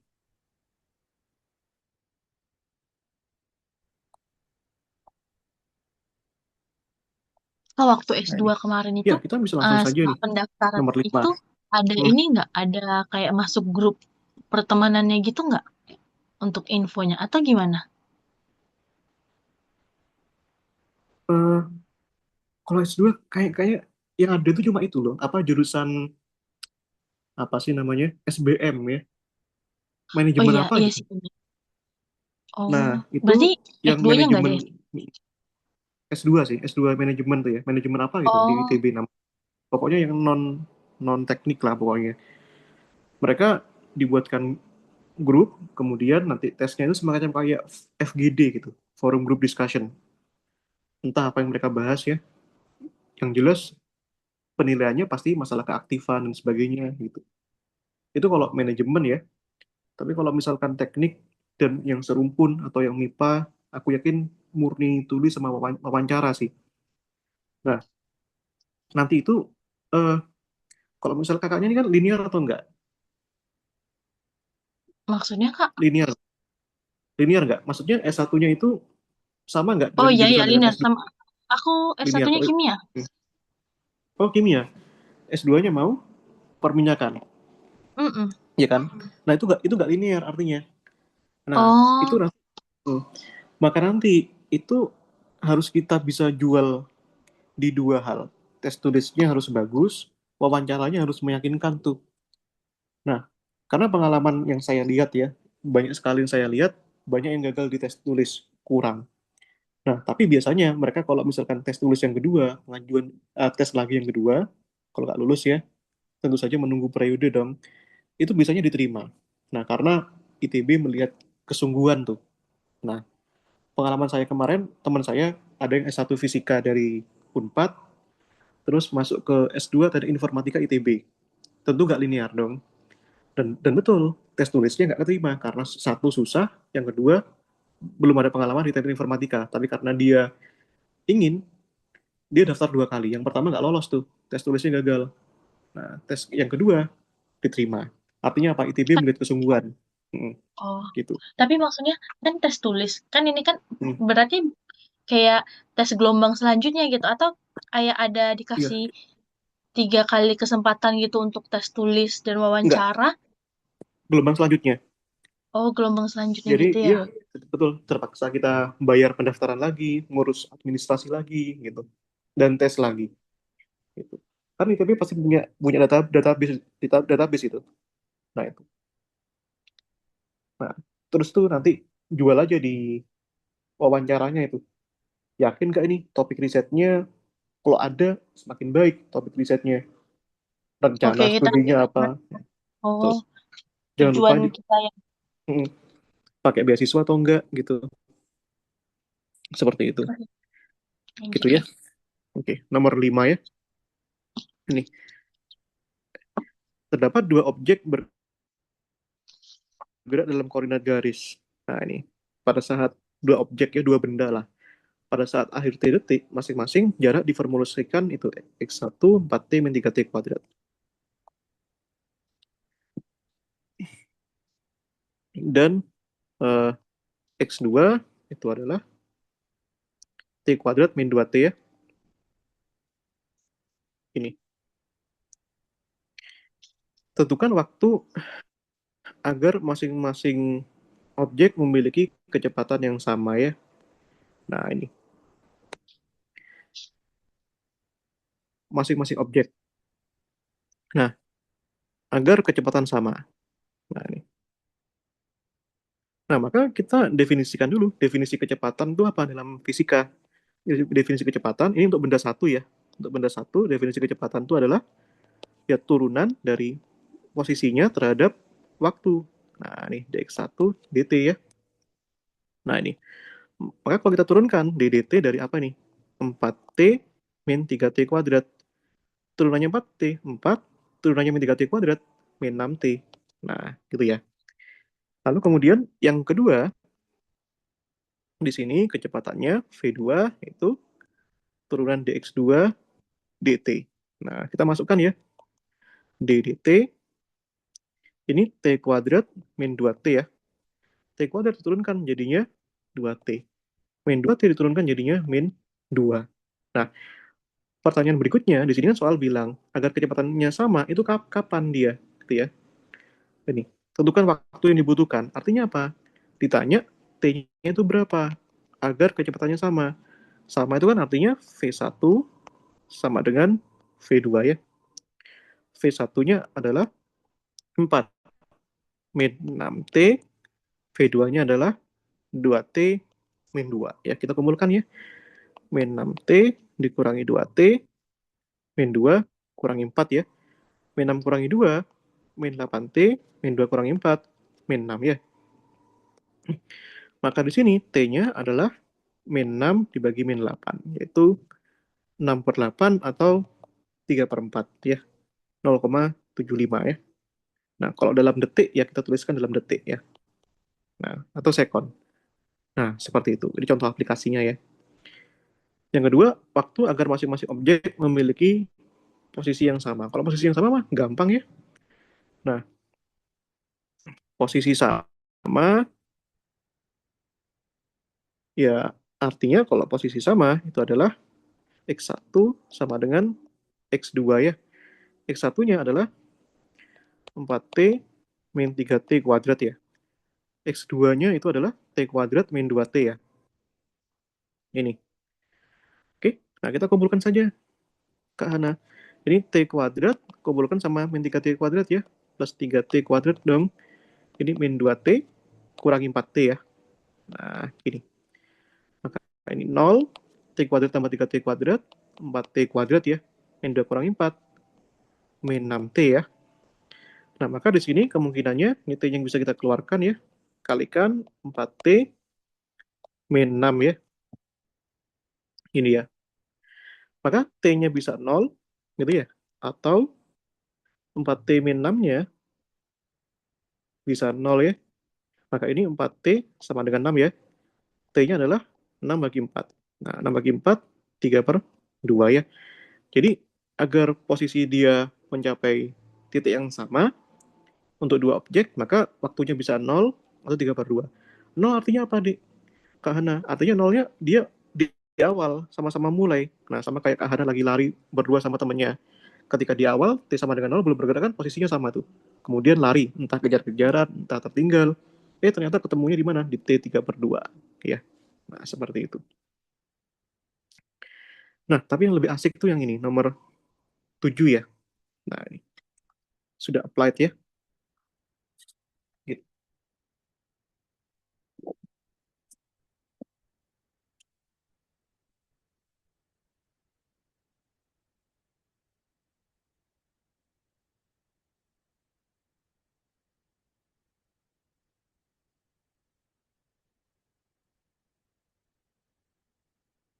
Oh, waktu Nah ini. S2 kemarin Ya itu kita bisa langsung saja setelah nih. pendaftaran Nomor 5. itu ada Hmm, ini nggak? Ada kayak masuk grup pertemanannya gitu nggak untuk infonya atau gimana? eh, kalau S2 kayak yang ada itu cuma itu loh. Apa jurusan apa sih namanya? SBM ya. Oh Manajemen iya, apa iya gitu. sih. Bener. Oh, Nah, itu berarti yang S2-nya nggak manajemen ada ya? S2 sih, S2 manajemen tuh ya. Manajemen apa gitu di Oh, ITB namanya. Pokoknya yang non non teknik lah pokoknya. Mereka dibuatkan grup, kemudian nanti tesnya itu semacam kayak FGD gitu, forum group discussion. Entah apa yang mereka bahas ya. Yang jelas penilaiannya pasti masalah keaktifan dan sebagainya gitu. Itu kalau manajemen ya. Tapi kalau misalkan teknik dan yang serumpun atau yang MIPA, aku yakin murni tulis sama wawancara sih. Nah, nanti itu eh, kalau misal kakaknya ini kan linear atau enggak? maksudnya Kak? Linear, linear enggak? Maksudnya S1-nya itu sama enggak Oh dari iya, iya, jurusan dengan linear S2? sama. Aku Linear. S1-nya kimia. Oh, kimia. S2-nya mau perminyakan, Mm-mm. ya kan? Nah, itu enggak linear artinya. Nah, itu Oh, nanti maka nanti itu harus kita bisa jual di dua hal. Tes tulisnya harus bagus, wawancaranya harus meyakinkan tuh. Nah, karena pengalaman yang saya lihat ya, banyak sekali yang saya lihat, banyak yang gagal di tes tulis, kurang. Nah, tapi biasanya mereka kalau misalkan tes tulis yang kedua, pengajuan tes lagi yang kedua, kalau nggak lulus ya, tentu saja menunggu periode dong, itu biasanya diterima. Nah, karena ITB melihat kesungguhan tuh. Nah, pengalaman saya kemarin, teman saya ada yang S1 Fisika dari Unpad, terus masuk ke S2 dari Informatika ITB. Tentu nggak linear dong. Dan betul, tes tulisnya nggak keterima karena satu susah, yang kedua belum ada pengalaman di teknik informatika. Tapi karena dia ingin, dia daftar dua kali. Yang pertama nggak lolos tuh, tes tulisnya gagal. Nah, tes yang kedua diterima. Artinya apa? ITB melihat kesungguhan. Mm, oh. gitu. Tapi maksudnya kan tes tulis. Kan ini kan Mm, berarti kayak tes gelombang selanjutnya gitu. Atau kayak ada iya, dikasih 3 kali kesempatan gitu untuk tes tulis dan nggak. wawancara. Gelombang selanjutnya. Oh, gelombang selanjutnya Jadi gitu ya. iya, betul terpaksa kita bayar pendaftaran lagi, ngurus administrasi lagi, gitu, dan tes lagi. Gitu. Kan ITB pasti punya punya database database itu. Nah itu. Nah, terus tuh nanti jual aja di wawancaranya itu. Yakin gak ini topik risetnya, kalau ada semakin baik topik risetnya, rencana Oke, kita studinya apa. Tuh, oh jangan lupa tujuan juga kita yang pakai beasiswa atau enggak gitu. Seperti itu. Gitu lanjut ya. ya. Oke, nomor 5 ya. Ini terdapat dua objek bergerak dalam koordinat garis. Nah, ini pada saat dua objek ya, dua benda lah. Pada saat akhir T detik, masing-masing jarak diformulasikan itu X1 4T min 3T kuadrat. Dan eh, X2 itu adalah T kuadrat min 2T ya. Ini. Tentukan waktu agar masing-masing objek memiliki kecepatan yang sama ya. Nah, ini. Masing-masing objek. Nah, agar kecepatan sama. Nah, ini. Nah, maka kita definisikan dulu. Definisi kecepatan itu apa dalam fisika? Definisi kecepatan, ini untuk benda satu ya. Untuk benda satu, definisi kecepatan itu adalah ya turunan dari posisinya terhadap waktu. Nah, ini dx1 dt ya. Nah, ini. Maka kalau kita turunkan ddt dari apa nih? 4t min 3t kuadrat. Turunannya 4t, 4. Turunannya min 3t kuadrat, min 6t. Nah, gitu ya. Lalu kemudian yang kedua, di sini kecepatannya V2 itu turunan dx2 dt. Nah, kita masukkan ya. d dt ini t kuadrat min 2t ya. T kuadrat diturunkan jadinya 2t. Min 2t diturunkan jadinya min 2. Nah, pertanyaan berikutnya di sini kan soal bilang agar kecepatannya sama itu kapan dia gitu ya. Ini tentukan waktu yang dibutuhkan. Artinya apa? Ditanya t-nya itu berapa agar kecepatannya sama. Sama itu kan artinya V1 sama dengan V2 ya. V1-nya adalah 4 min 6T, V2-nya adalah 2T min 2. Ya, kita kumpulkan ya. Min 6T dikurangi 2T, min 2 kurangi 4 ya. Min 6 kurangi 2, min 8T, min 2 kurangi 4, min 6 ya. Maka di sini T-nya adalah min 6 dibagi min 8, yaitu 6 per 8 atau 3 per 4 ya. 0,75 ya. Nah, kalau dalam detik ya kita tuliskan dalam detik ya. Nah, atau sekon. Nah, seperti itu. Ini contoh aplikasinya ya. Yang kedua, waktu agar masing-masing objek memiliki posisi yang sama. Kalau posisi yang sama mah gampang ya. Nah, posisi sama ya artinya kalau posisi sama itu adalah X1 sama dengan X2 ya. X1-nya adalah 4T min 3T kuadrat ya. X2-nya itu adalah T kuadrat min 2T ya. Ini. Oke, nah kita kumpulkan saja Kak Hana. Ini T kuadrat kumpulkan sama min 3T kuadrat ya. Plus 3T kuadrat dong. Ini min 2T kurangi 4T ya. Nah, ini. Maka ini 0, T kuadrat tambah 3T kuadrat, 4T kuadrat ya. Min 2 kurangi 4, min 6T ya. Nah, maka di sini kemungkinannya ini T yang bisa kita keluarkan ya. Kalikan 4T min 6 ya. Ini ya. Maka T-nya bisa 0, gitu ya. Atau 4T min 6-nya bisa 0 ya. Maka ini 4T sama dengan 6 ya. T-nya adalah 6 bagi 4. Nah, 6 bagi 4, 3 per 2 ya. Jadi, agar posisi dia mencapai titik yang sama untuk dua objek, maka waktunya bisa 0 atau 3 per 2. 0 artinya apa, Dik? Kak Hana? Artinya 0-nya dia di awal, sama-sama mulai. Nah, sama kayak Kak Hana lagi lari berdua sama temennya. Ketika di awal, T sama dengan 0 belum bergerak kan posisinya sama tuh. Kemudian lari, entah kejar-kejaran, entah tertinggal. Ternyata ketemunya di mana? Di T 3 per 2. Ya. Nah, seperti itu. Nah, tapi yang lebih asik tuh yang ini, nomor 7 ya. Nah, ini. Sudah applied ya. Gitu.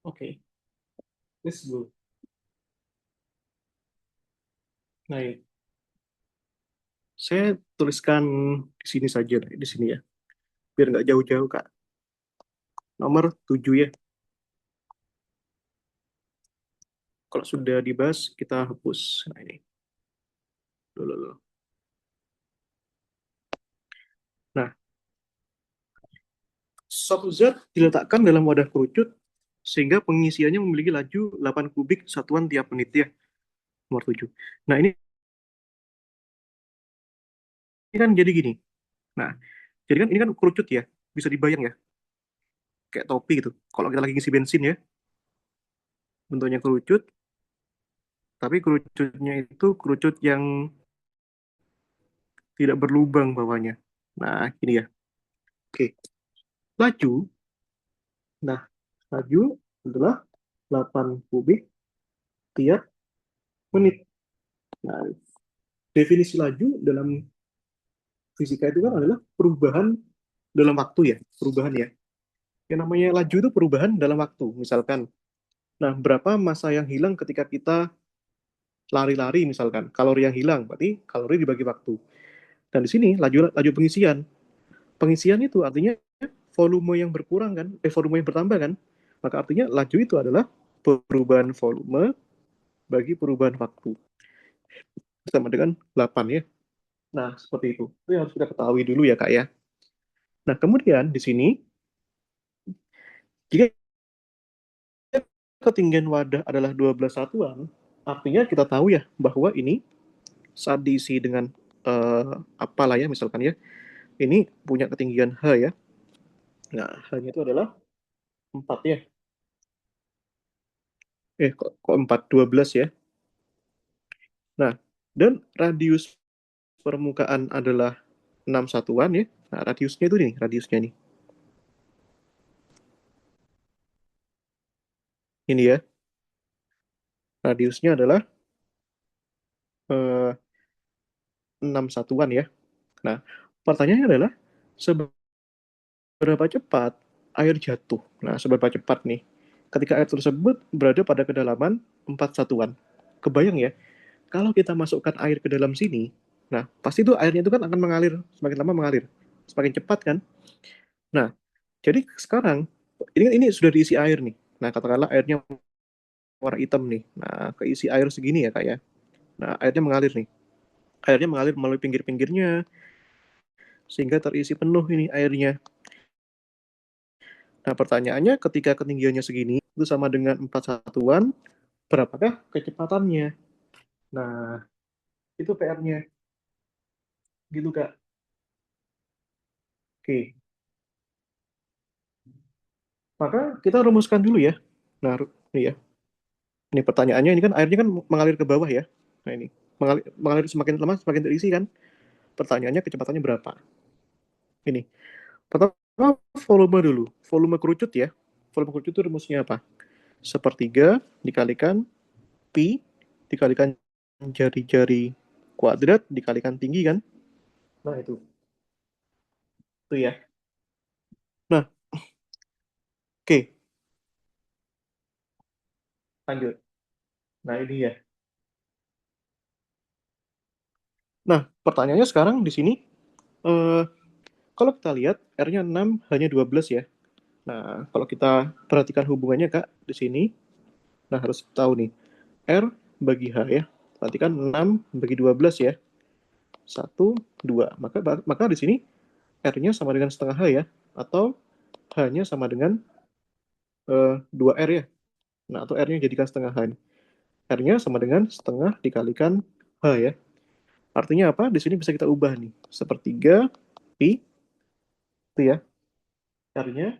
Oke, let's go. Nah, ini. Saya tuliskan di sini saja, di sini ya, biar nggak jauh-jauh Kak. Nomor 7 ya. Kalau sudah dibahas, kita hapus. Nah ini, dulu. Nah, suatu zat diletakkan dalam wadah kerucut sehingga pengisiannya memiliki laju 8 kubik satuan tiap menit ya, nomor 7. Nah, ini kan jadi gini. Nah, jadi kan ini kan kerucut ya, bisa dibayang ya, kayak topi gitu. Kalau kita lagi ngisi bensin ya, bentuknya kerucut, tapi kerucutnya itu kerucut yang tidak berlubang bawahnya. Nah, gini ya. Oke, laju. Nah, laju adalah 8 kubik tiap menit. Nah, definisi laju dalam fisika itu kan adalah perubahan dalam waktu ya, perubahan ya. Yang namanya laju itu perubahan dalam waktu. Misalkan, nah berapa masa yang hilang ketika kita lari-lari misalkan, kalori yang hilang, berarti kalori dibagi waktu. Dan di sini laju laju pengisian. Pengisian itu artinya volume yang berkurang kan, volume yang bertambah kan. Maka artinya laju itu adalah perubahan volume bagi perubahan waktu. Sama dengan 8 ya. Nah, seperti itu. Itu yang harus kita ketahui dulu ya, Kak ya. Nah, kemudian di sini, jika ketinggian wadah adalah 12 satuan, artinya kita tahu ya bahwa ini saat diisi dengan apalah ya misalkan ya, ini punya ketinggian H ya. Nah, H-nya itu adalah 4 ya. Kok 4? 12 ya. Nah, dan radius permukaan adalah 6 satuan ya. Nah, radiusnya itu nih, radiusnya nih. Ini ya, radiusnya adalah eh, 6 satuan ya. Nah, pertanyaannya adalah seberapa cepat air jatuh. Nah, seberapa cepat nih ketika air tersebut berada pada kedalaman 4 satuan. Kebayang ya, kalau kita masukkan air ke dalam sini, nah pasti itu airnya itu kan akan mengalir, semakin lama mengalir, semakin cepat kan. Nah, jadi sekarang ini sudah diisi air nih. Nah, katakanlah airnya warna hitam nih. Nah, keisi air segini ya kak ya. Nah, airnya mengalir nih. Airnya mengalir melalui pinggir-pinggirnya sehingga terisi penuh ini airnya. Nah, pertanyaannya ketika ketinggiannya segini itu sama dengan 4 satuan, berapakah kecepatannya? Nah, itu PR-nya. Gitu, Kak. Oke. Maka kita rumuskan dulu ya. Nah, ini ya. Ini pertanyaannya, ini kan airnya kan mengalir ke bawah ya. Nah, ini. Mengalir semakin lama semakin terisi kan. Pertanyaannya kecepatannya berapa? Ini. Pertama, volume dulu. Volume kerucut ya. Volume kerucut itu rumusnya apa? Sepertiga dikalikan pi dikalikan jari-jari kuadrat dikalikan tinggi kan. Nah, itu. Itu ya. Nah, oke, lanjut. Nah, ini ya. Nah, pertanyaannya sekarang di sini, eh, kalau kita lihat R-nya 6, hanya 12 ya. Nah, kalau kita perhatikan hubungannya, Kak, di sini, nah harus tahu nih, R bagi H ya. Perhatikan 6 bagi 12 ya. 1, 2. Maka di sini R-nya sama dengan setengah H ya. Atau H-nya sama dengan 2R ya. Nah, atau R-nya jadikan setengah H. R-nya sama dengan setengah dikalikan H ya. Artinya apa? Di sini bisa kita ubah nih. Sepertiga Pi, itu ya. R-nya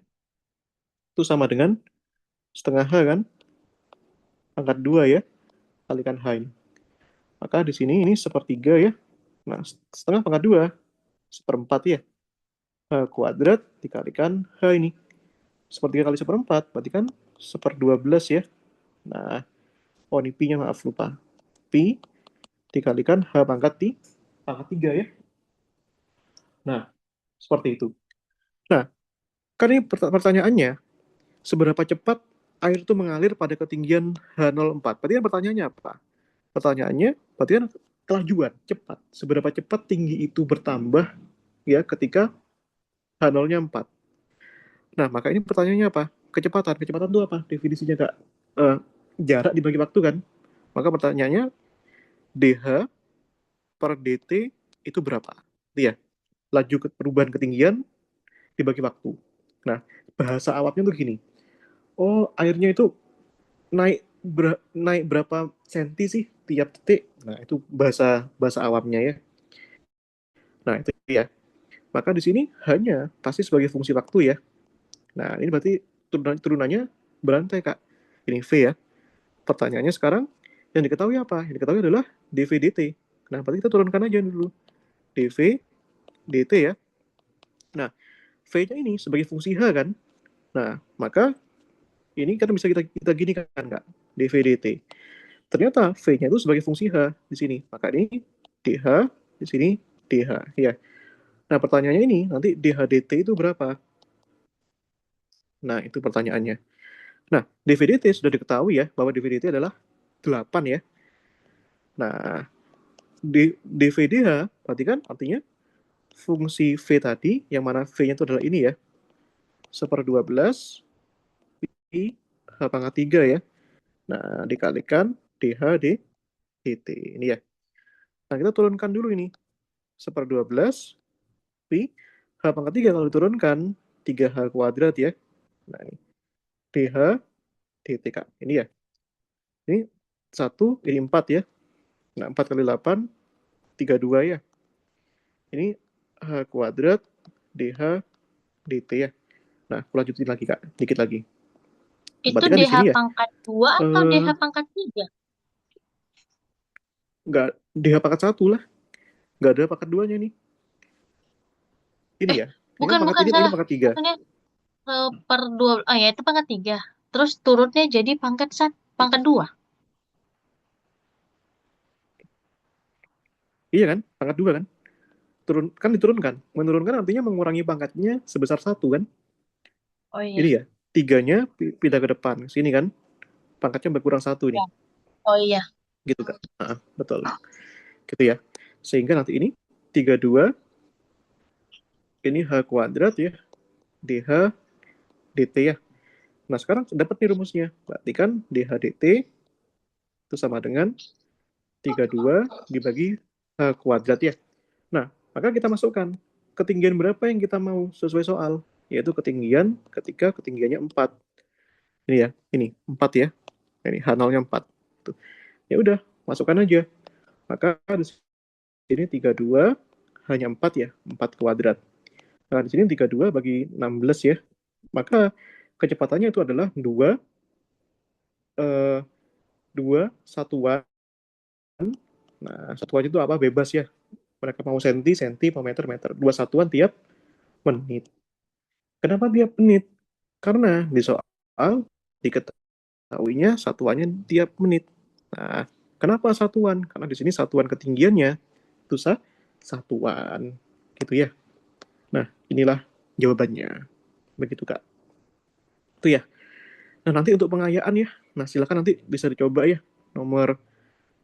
itu sama dengan setengah H kan. Angkat 2 ya. Kalikan H ini. Maka di sini ini sepertiga ya. Nah, setengah pangkat 2. Seperempat ya. H kuadrat dikalikan H ini. Sepertiga kali seperempat. Berarti kan 1/12 ya. Nah, oh ini Pi-nya maaf lupa. Pi dikalikan H pangkat 3 ya. Nah, seperti itu. Nah, kan ini pertanyaannya, seberapa cepat air itu mengalir pada ketinggian H04? Berarti kan pertanyaannya apa? Pertanyaannya, berarti kan kelajuan, cepat. Seberapa cepat tinggi itu bertambah ya ketika H0-nya 4. Nah, maka ini pertanyaannya apa? Kecepatan. Kecepatan itu apa? Definisinya, Kak. Eh, jarak dibagi waktu kan? Maka pertanyaannya dh per dt itu berapa? Itu ya, laju perubahan ketinggian dibagi waktu. Nah, bahasa awamnya tuh gini. Oh, airnya itu naik berapa senti sih tiap detik? Nah, itu bahasa bahasa awamnya ya. Nah, itu ya. Maka di sini hanya pasti sebagai fungsi waktu ya. Nah, ini berarti turunannya berantai, Kak. Ini V ya. Pertanyaannya sekarang, yang diketahui apa? Yang diketahui adalah dv dt. Nah, berarti kita turunkan aja dulu. dv dt ya. Nah, V-nya ini sebagai fungsi H kan. Nah, maka ini kan bisa kita gini kan, Kak. dv dt. Ternyata V-nya itu sebagai fungsi H di sini. Maka ini dh, di sini dh. Ya. Nah, pertanyaannya ini, nanti dh dt itu berapa? Nah, itu pertanyaannya. Nah, dv dt sudah diketahui ya, bahwa dv dt adalah 8 ya. Nah, dvdh berarti kan artinya fungsi V tadi, yang mana V-nya itu adalah ini ya, 1/12 pi H pangkat 3 ya. Nah, dikalikan dh dt. Ini ya. Nah, kita turunkan dulu ini. 1/12 pi H pangkat 3 kalau diturunkan 3H kuadrat ya. Nah, ini dh dt, Kak. Ini ya. Ini 1, ini 4 ya. Nah, 4 kali 8, 32 ya. Ini H kuadrat dh dt ya. Nah, aku lanjutin lagi, Kak. Dikit lagi. Itu Berarti kan di DH sini ya, pangkat 2 atau eh DH pangkat 3? nggak DH pangkat 1 lah. Nggak ada pangkat 2-nya nih. Ini Eh, ya. Ini kan bukan, pangkat bukan, ini salah. pangkat 3. Maksudnya per 2, ah ya itu pangkat 3. Terus turutnya jadi pangkat 1, pangkat 2. Iya kan? Pangkat 2 kan? Kan diturunkan. Menurunkan artinya mengurangi pangkatnya sebesar 1 kan? Oh Ini iya. ya. Tiganya pindah ke depan. Sini kan? Pangkatnya berkurang 1 nih. Ya. Oh iya. Gitu kan? Betul. Gitu ya. Sehingga nanti ini 32, ini H kuadrat ya. DH dt ya. Nah, sekarang dapat nih rumusnya. Berarti kan DH dt itu sama dengan 32 dibagi H kuadrat ya. Nah, maka kita masukkan ketinggian berapa yang kita mau sesuai soal, yaitu ketinggian ketika ketinggiannya 4. Ini ya, ini 4 ya. Ini H0-nya 4. Tuh. Ya udah, masukkan aja. Maka di sini 32 hanya 4 ya, 4 kuadrat. Nah, di sini 32 bagi 16 ya. Maka kecepatannya itu adalah 2 eh, 2 satuan. Nah, satuan itu apa? Bebas ya. Mereka mau senti, senti, mau meter, meter. 2 satuan tiap menit. Kenapa tiap menit? Karena di soal diketahuinya satuannya tiap menit. Nah, kenapa satuan? Karena di sini satuan ketinggiannya itu satuan. Gitu ya. Nah, inilah jawabannya. Begitu, Kak. Itu ya. Nah, nanti untuk pengayaan ya. Nah, silakan nanti bisa dicoba ya. Nomor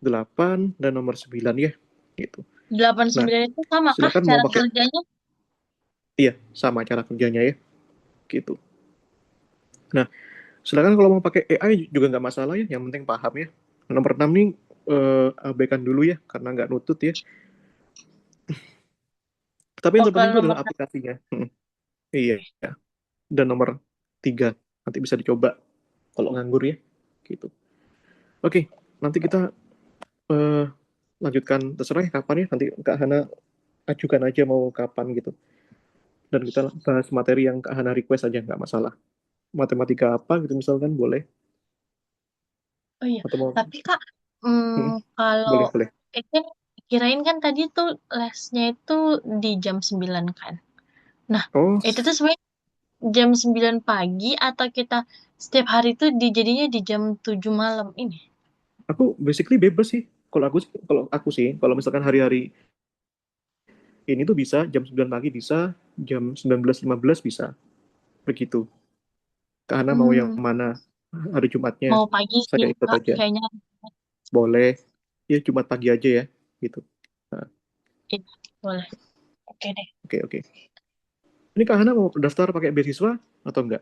8 dan nomor 9 ya. Gitu. Delapan Nah, sembilan itu sama kah silakan mau cara pakai, kerjanya? iya, sama cara kerjanya ya. Gitu. Nah, silakan kalau mau pakai AI juga nggak masalah ya, yang penting paham ya. Nomor 6 nih abaikan dulu ya, karena nggak nutut ya. Tapi yang Oh, terpenting kalau itu nomor adalah aplikasinya. Iya, ya. Dan nomor 3, nanti bisa dicoba kalau nganggur ya. Gitu. Oke, nanti kita eh, lanjutkan, terserah ya kapan ya. Nanti Kak Hana ajukan aja mau kapan gitu. Dan kita bahas materi yang Kak Hana request aja, nggak masalah. Matematika apa gitu misalkan, boleh. Oh iya, Atau mau, tapi Kak, hmm, kalau boleh, boleh. kan kirain kan tadi tuh lesnya itu di jam 9 kan. Nah, Oh, itu tuh sebenarnya jam 9 pagi atau kita setiap hari tuh dijadinya di jam 7 malam ini? aku basically bebas sih. Kalau misalkan hari-hari ini tuh bisa jam 9 pagi, bisa jam 19.15 bisa. Begitu. Karena mau yang Hmm, mana hari Jumatnya, mau pagi sih saya ikut Kak, aja. kayaknya. Boleh. Ya Jumat pagi aja ya. gitu. Nah, Iya, boleh. Oke deh. oke oke. Ini Kak Hana mau daftar pakai beasiswa atau enggak?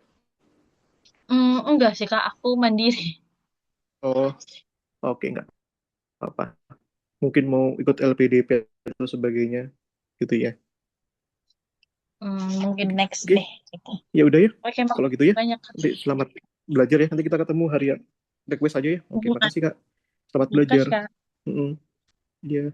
Enggak sih Kak, aku mandiri. Oh, oke enggak apa. Mungkin mau ikut LPDP atau sebagainya gitu ya. Mungkin next Oke, deh gitu. ya udah ya. Oke, Kalau gitu makasih ya. banyak Kak. Nanti selamat belajar ya. Nanti kita ketemu hari request aja ya. Oke, makasih Kak. Selamat belajar. Makasih Kak. Mm-mm. Iya.